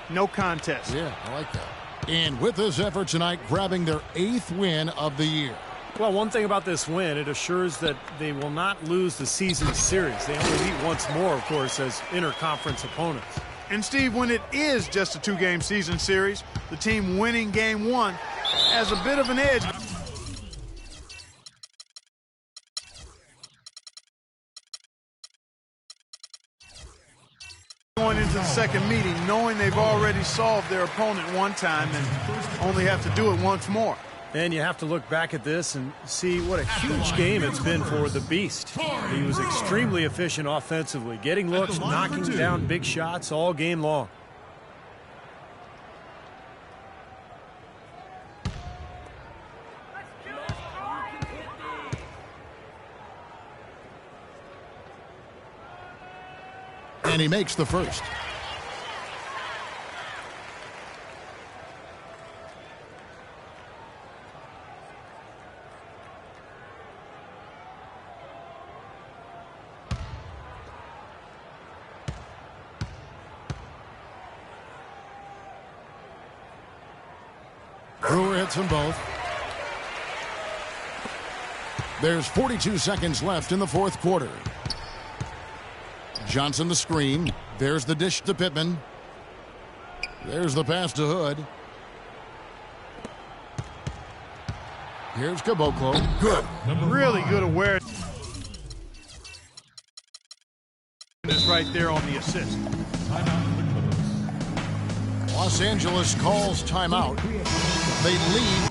No contest. Yeah, I like that. And with this effort tonight, grabbing their 8th win of the year. Well, one thing about this win, it assures that they will not lose the season series. They only meet once more, of course, as interconference opponents. And, Steve, when it is just a 2-game season series, the team winning game 1 has a bit of an edge. Going into the second meeting, knowing they've already solved their opponent one time and only have to do it once more. And you have to look back at this and see what a huge game it's been for the Beast. He was extremely efficient offensively, getting looks, knocking down big shots all game long. And he makes the first. Brewer hits them both. There's 42 seconds left in the fourth quarter. Johnson the screen. There's the dish to Pittman. There's the pass to Hood. Here's Caboclo. Good. Really good awareness right there on the assist. Los Angeles calls timeout. They lead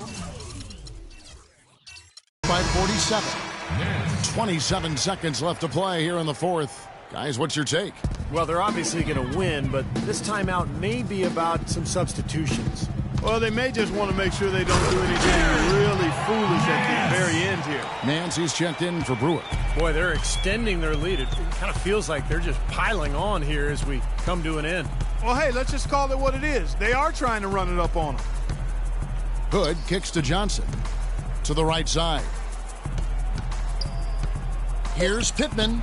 by 47. 27 seconds left to play here in the fourth. Guys, what's your take? Well, they're obviously going to win, but this timeout may be about some substitutions. Well, they may just want to make sure they don't do anything really foolish at the very end here. Nancy's checked in for Brewer. Boy, they're extending their lead. It kind of feels like they're just piling on here as we come to an end. Well, hey, let's just call it what it is. They are trying to run it up on them. Hood kicks to Johnson. To the right side. Here's Pittman.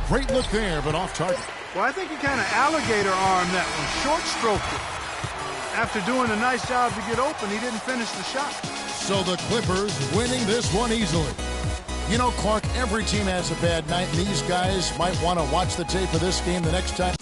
Great look there, but off target. Well, I think he kind of alligator armed that one. Short stroked it. After doing a nice job to get open, he didn't finish the shot. So the Clippers winning this one easily. You know, Clark, every team has a bad night, and these guys might want to watch the tape of this game the next time.